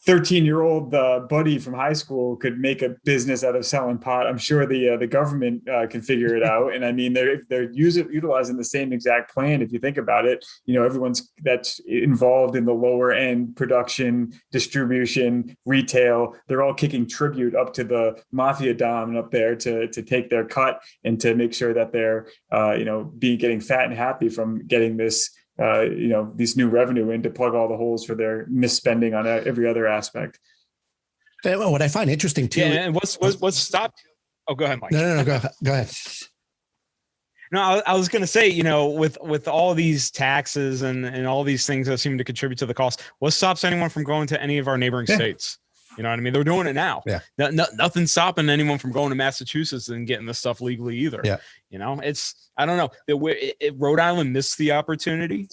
13-year-old buddy from high school could make a business out of selling pot, I'm sure the government can figure it out. And I mean, they're utilizing the same exact plan. If you think about it, everyone's that's involved in the lower end production, distribution, retail, they're all kicking tribute up to the mafia don up there to take their cut and to make sure that they're getting fat and happy from getting this these new revenue in to plug all the holes for their misspending on every other aspect. What I find interesting too. Yeah, and what's stopped? Oh, go ahead, Mike. No, go ahead. No, I was going to say, with all these taxes and all these things that seem to contribute to the cost, what stops anyone from going to any of our neighboring states? You know what I mean? They're doing it now. Yeah. Nothing's stopping anyone from going to Massachusetts and getting this stuff legally either. Yeah. I don't know. Rhode Island missed the opportunity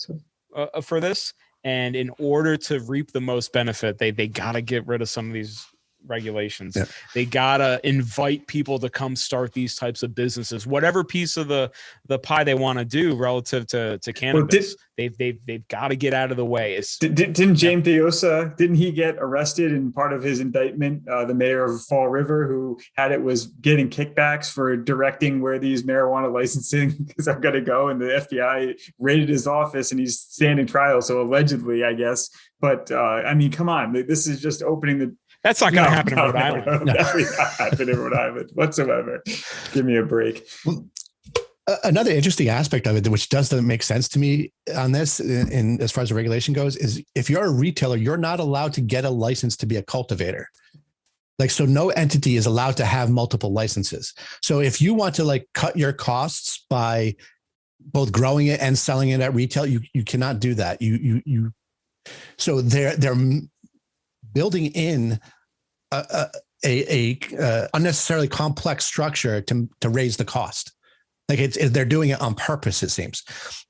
for this. And in order to reap the most benefit, they got to get rid of some of these regulations. Yeah. They got to invite people to come start these types of businesses, whatever piece of the pie they want to do relative to cannabis. They've got to get out of the way. Didn't James Diosa, didn't he get arrested in part of his indictment? The mayor of Fall River, who was getting kickbacks for directing where these marijuana licensing is going to go, and the FBI raided his office, and he's standing trial. So allegedly, I guess. But I mean, come on, this is just opening the. That's not going to happen in Rhode Island. No. Definitely not happen in Rhode Island whatsoever. Give me a break. Another interesting aspect of it, which doesn't make sense to me on this, in as far as the regulation goes, is if you're a retailer, you're not allowed to get a license to be a cultivator. So no entity is allowed to have multiple licenses. So if you want to cut your costs by both growing it and selling it at retail, you cannot do that. So they're building in a unnecessarily complex structure to raise the cost. They're doing it on purpose, it seems,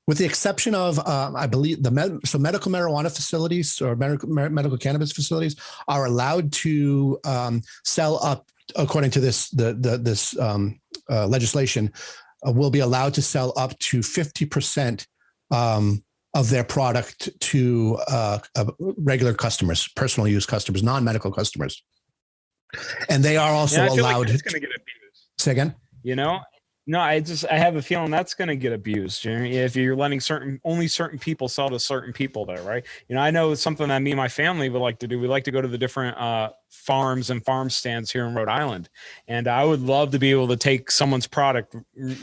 with the exception of I believe medical marijuana facilities or medical cannabis facilities are allowed to sell up, according to this legislation, will be allowed to sell up to 50% of their product to regular customers, personal use customers, non-medical customers. And they are also allowed. It's going to get abused. Say again? No, I have a feeling that's going to get abused. If you're letting only certain people sell to certain people there, right? I know it's something that me and my family would like to do. We like to go to the different farms and farm stands here in Rhode Island. And I would love to be able to take someone's product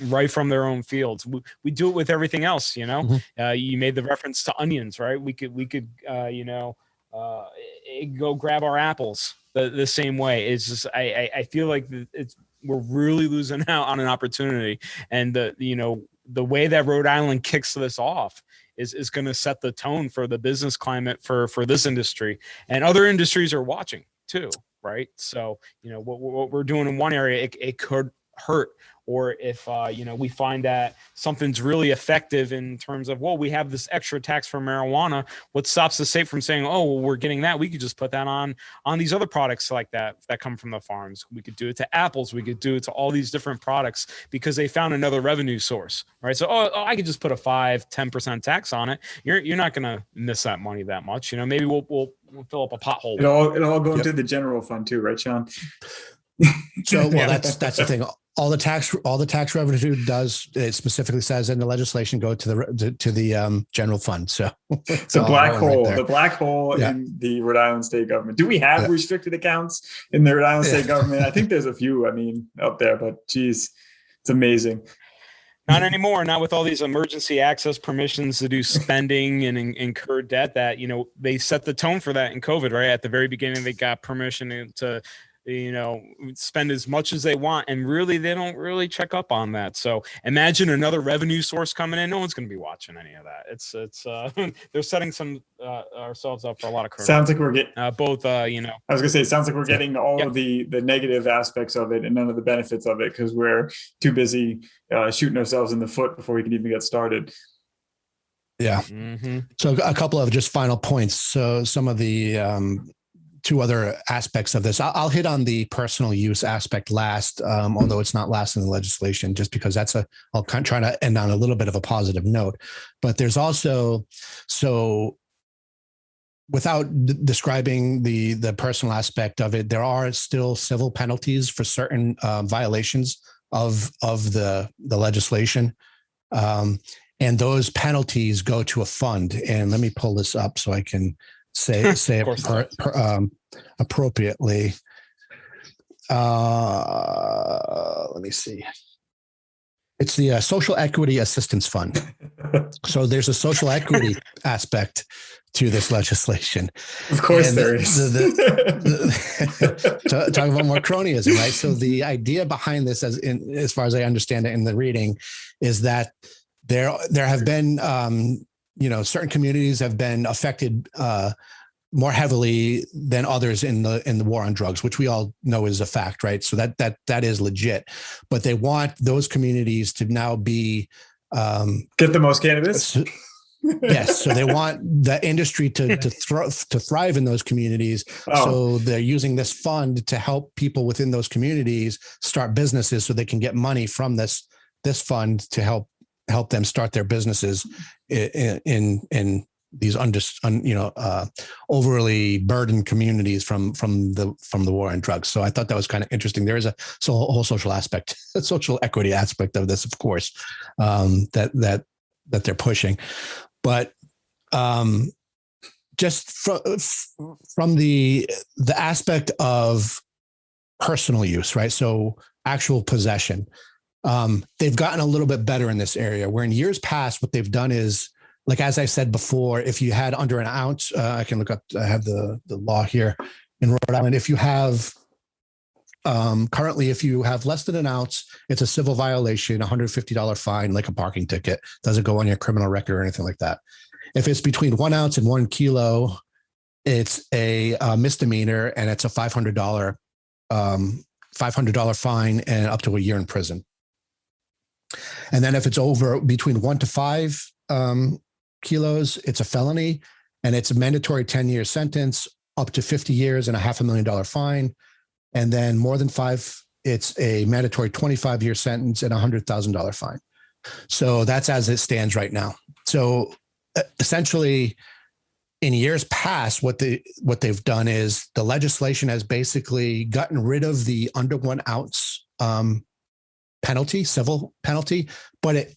right from their own fields. We do it with everything else, Mm-hmm. You made the reference to onions, right? We could go grab our apples the same way. It's just, I feel like we're really losing out on an opportunity. And the way that Rhode Island kicks this off is going to set the tone for the business climate for this industry, and other industries are watching too. Right. So, what we're doing in one area, it could hurt. Or if, we find that something's really effective in terms of, we have this extra tax for marijuana. What stops the state from saying, we're getting that? We could just put that on these other products like that come from the farms. We could do it to apples. We could do it to all these different products because they found another revenue source, right? So, I could just put a 5-10% tax on it. You're not going to miss that money that much. Maybe we'll fill up a pothole. It'll all go into the general fund too, right, Sean? So, that's the thing. All the tax revenue does, it specifically says in the legislation, go to the general fund. So it's a black hole, the black hole in the Rhode Island state government. Do we have restricted accounts in the Rhode Island state government? I think there's a few, out there, but geez, it's amazing. Not anymore. Not with all these emergency access permissions to do spending and incur debt that, they set the tone for that in COVID, right? At the very beginning, they got permission to, spend as much as they want. And really, they don't really check up on that. So imagine another revenue source coming in. No one's going to be watching any of that. It's they're setting ourselves up for a lot of criticism. Sounds like we're getting both, I was going to say, it sounds like we're getting all of the negative aspects of it and none of the benefits of it because we're too busy shooting ourselves in the foot before we can even get started. Yeah. Mm-hmm. So a couple of just final points. So some of the two other aspects of this, I'll hit on the personal use aspect last, although it's not last in the legislation, just because I'll try to end on a little bit of a positive note. But there's also, so without describing the personal aspect of it, there are still civil penalties for certain violations of the legislation. And those penalties go to a fund. And let me pull this up so I can say it appropriately. Let me see. It's the Social Equity Assistance Fund. So there's a social equity aspect to this legislation. Of course there is. Talking about more cronyism, right? So the idea behind this, as far as I understand it in the reading, is that there have been, certain communities have been affected more heavily than others in the war on drugs, which we all know is a fact, right? So that is legit, but they want those communities to now be get the most cannabis. Yes, so they want the industry to thrive in those communities. Oh. So they're using this fund to help people within those communities start businesses, so they can get money from this fund to help them start their businesses in these overly burdened communities from the war on drugs. So I thought that was kind of interesting. There is a whole social aspect, a social equity aspect of this, of course, that they're pushing. But just from the aspect of personal use, right? So actual possession, they've gotten a little bit better in this area, where in years past, what they've done is, like, as I said before, if you had under an ounce, I can look up, I have the law here in Rhode Island. If you have, currently, if you have less than an ounce, it's a civil violation, $150 fine, like a parking ticket. Doesn't go on your criminal record or anything like that. If it's between 1 ounce and 1 kilo, it's a misdemeanor, and it's a $500 fine and up to a year in prison. And then if it's over between 1 to 5 kilos, it's a felony, and it's a mandatory 10-year sentence, up to 50 years and a $500,000 fine. And then more than 5, it's a mandatory 25-year sentence and a $100,000 fine. So that's as it stands right now. So essentially, in years past, what they've done is the legislation has basically gotten rid of the under 1 ounce penalty, civil penalty, but it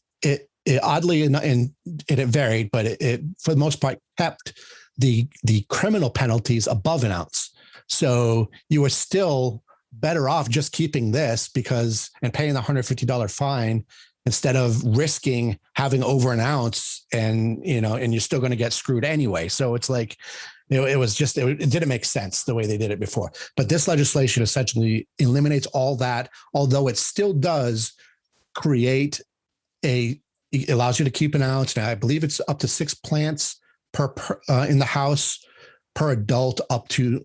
oddly, and it varied, but it for the most part kept the criminal penalties above an ounce. So you were still better off just keeping this and paying the $150 fine, instead of risking having over an ounce and you're still going to get screwed anyway. So it's like, it didn't make sense the way they did it before. But this legislation essentially eliminates all that, although it still does create it allows you to keep an ounce. Now, I believe it's up to 6 plants per in the house per adult,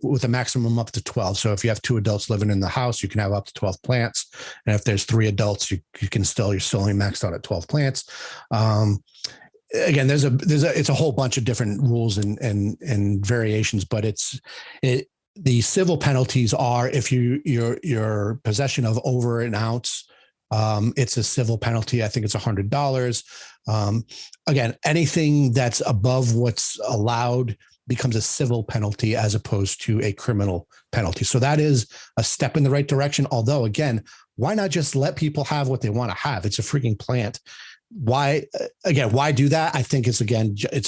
with a maximum up to 12. So if you have 2 adults living in the house, you can have up to 12 plants. And if there's 3 adults, you're still only maxed out at 12 plants. Again, it's a whole bunch of different rules and variations, but the civil penalties are, if your possession of over an ounce, it's a civil penalty. I think it's $100. Again, anything that's above what's allowed becomes a civil penalty as opposed to a criminal penalty. So that is a step in the right direction. Although, again, why not just let people have what they want to have? It's a freaking plant. Why do that? I think it's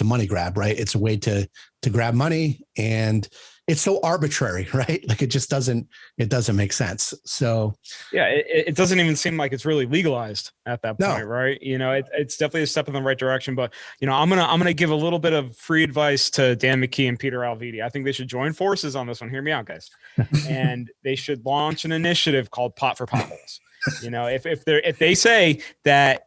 a money grab, right? It's a way to grab money, and it's so arbitrary, right? Like it doesn't make sense. So yeah, it doesn't even seem like it's really legalized at that point, right? It's definitely a step in the right direction. But I'm gonna give a little bit of free advice to Dan McKee and Peter Alviti. I think they should join forces on this one. Hear me out, guys. And they should launch an initiative called Pot for Potholes. If they say that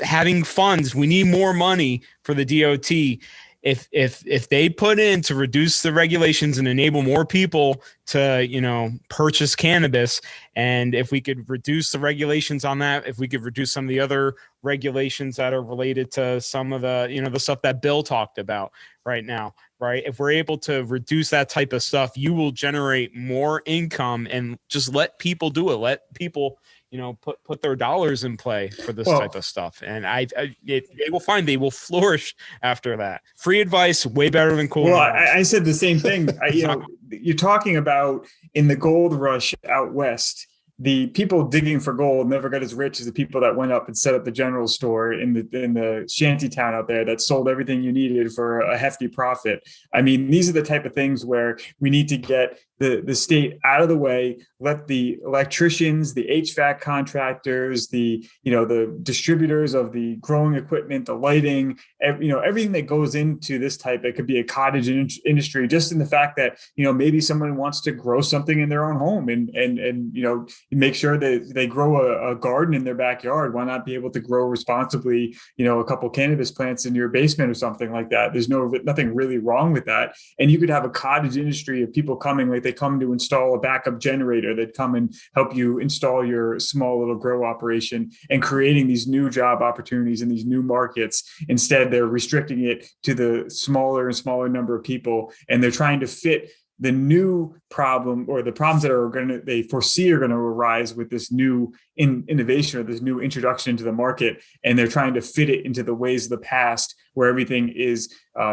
having funds, we need more money for the DOT. If they put in to reduce the regulations and enable more people to purchase cannabis, and if we could reduce the regulations on that, if we could reduce some of the other regulations that are related to some of the the stuff that Bill talked about right now, right? If we're able to reduce that type of stuff, you will generate more income, and just let people do it. Let people put their dollars in play for this type of stuff. And they will find they will flourish after that. Free advice, way better than cool. Well, I said the same thing. You're talking about in the gold rush out west, the people digging for gold never got as rich as the people that went up and set up the general store in the shanty town out there that sold everything you needed for a hefty profit. I mean, these are the type of things where we need to get the state out of the way, let the electricians, the HVAC contractors, the distributors of the growing equipment, the lighting, everything that goes into this type. It could be a cottage industry, just in the fact that maybe someone wants to grow something in their own home and make sure that they grow a garden in their backyard. Why not be able to grow responsibly, a couple cannabis plants in your basement or something like that? There's nothing really wrong with that. And you could have a cottage industry of people coming, like they come to install a backup generator, that come and help you install your small little grow operation, and creating these new job opportunities in these new markets. Instead, they're restricting it to the smaller and smaller number of people, and they're trying to fit the new problem, or the problems that they foresee are going to arise with this new innovation, or this new introduction into the market. And they're trying to fit it into the ways of the past, where everything is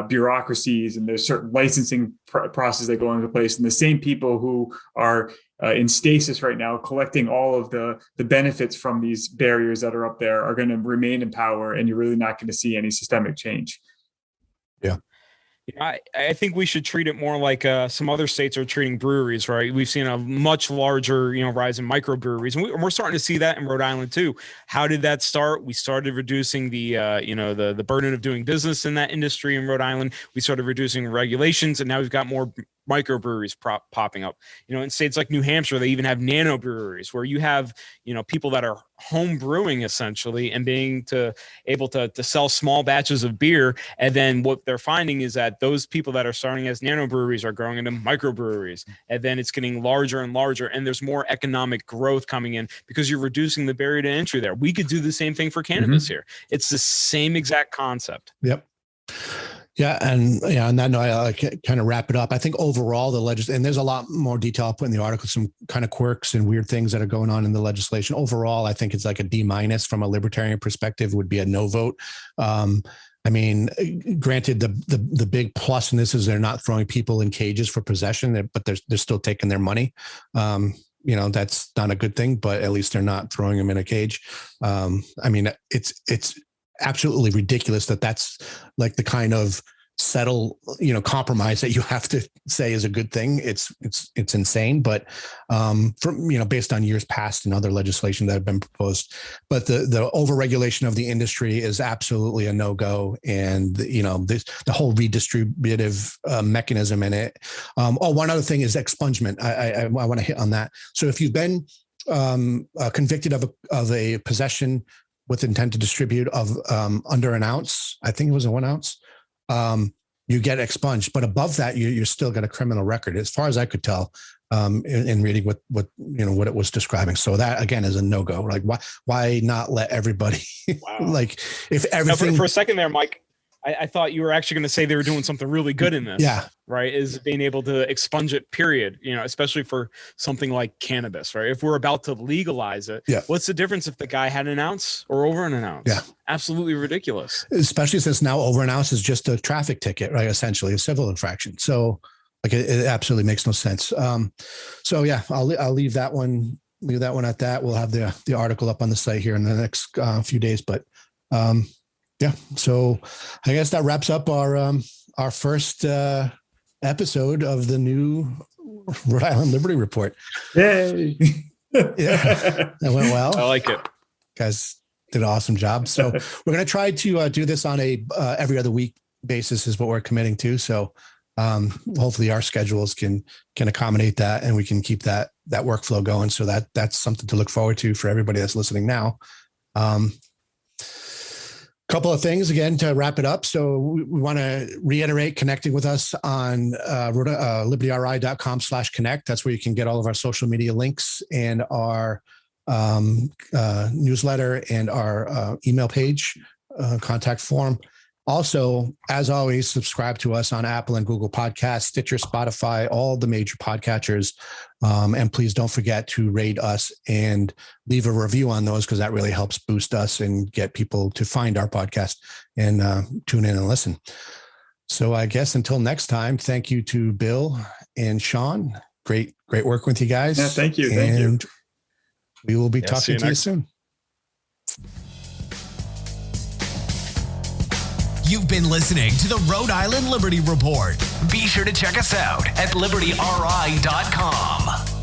bureaucracies, and there's certain licensing processes that go into place. And the same people who are in stasis right now, collecting all of the benefits from these barriers that are up there, are going to remain in power, and you're really not going to see any systemic change. Yeah. I think we should treat it more like some other states are treating breweries, right? We've seen a much larger, rise in microbreweries, and we're starting to see that in Rhode Island too. How did that start? We started reducing the burden of doing business in that industry in Rhode Island. We started reducing regulations, and now we've got more microbreweries popping up. In states like New Hampshire, they even have nano breweries, where you have, people that are home brewing essentially, and being able to sell small batches of beer. And then what they're finding is that those people that are starting as nano breweries are growing into microbreweries, and then it's getting larger and larger, and there's more economic growth coming in because you're reducing the barrier to entry there. We could do the same thing for cannabis here. It's the same exact concept. Yep. Yeah. And on that note, I kind of wrap it up. I think overall and there's a lot more detail I'll put in the article, some kind of quirks and weird things that are going on in the legislation. Overall, I think it's like a D- from a libertarian perspective, would be a no vote. I mean, granted, the big plus in this is they're not throwing people in cages for possession, but they're still taking their money. That's not a good thing, but at least they're not throwing them in a cage. I mean, it's absolutely ridiculous that's like the kind of compromise that you have to say is a good thing. It's insane, but based on years past and other legislation that have been proposed, but the overregulation of the industry is absolutely a no-go. And the whole redistributive mechanism in it. One other thing is expungement. I want to hit on that. So if you've been convicted of a possession with intent to distribute of under an ounce, I think it was a 1 ounce, you get expunged. But above that, you're still got a criminal record, as far as I could tell, in reading what it was describing. So that again is a no-go. Like why not let everybody like if everything for a second there, Mike, I thought you were actually going to say they were doing something really good in this. Yeah. Right. Is being able to expunge it, period. Especially for something like cannabis, right? If we're about to legalize it, what's the difference if the guy had an ounce or over an ounce? Yeah. Absolutely ridiculous. Especially since now over an ounce is just a traffic ticket, right? Essentially a civil infraction. So like it absolutely makes no sense. So yeah, I'll leave that one at that. We'll have the article up on the site here in the next few days, but yeah. So I guess that wraps up our first episode of the new Rhode Island Liberty Report. Yay! Yeah, that went well. I like it. Guys did an awesome job. So we're going to try to do this on a every other week basis is what we're committing to. So hopefully our schedules can accommodate that, and we can keep that workflow going. So that's something to look forward to for everybody that's listening now. Couple of things again to wrap it up. So we want to reiterate connecting with us on libertyri.com/connect. That's where you can get all of our social media links and our newsletter and our email page, contact form. Also, as always, subscribe to us on Apple and Google Podcasts, Stitcher, Spotify, all the major podcatchers. And please don't forget to rate us and leave a review on those, because that really helps boost us and get people to find our podcast and tune in and listen. So I guess until next time, thank you to Bill and Sean. Great work with you guys. Yeah, thank you. Thank you. We will be talking to you soon. You've been listening to the Rhode Island Liberty Report. Be sure to check us out at libertyri.com.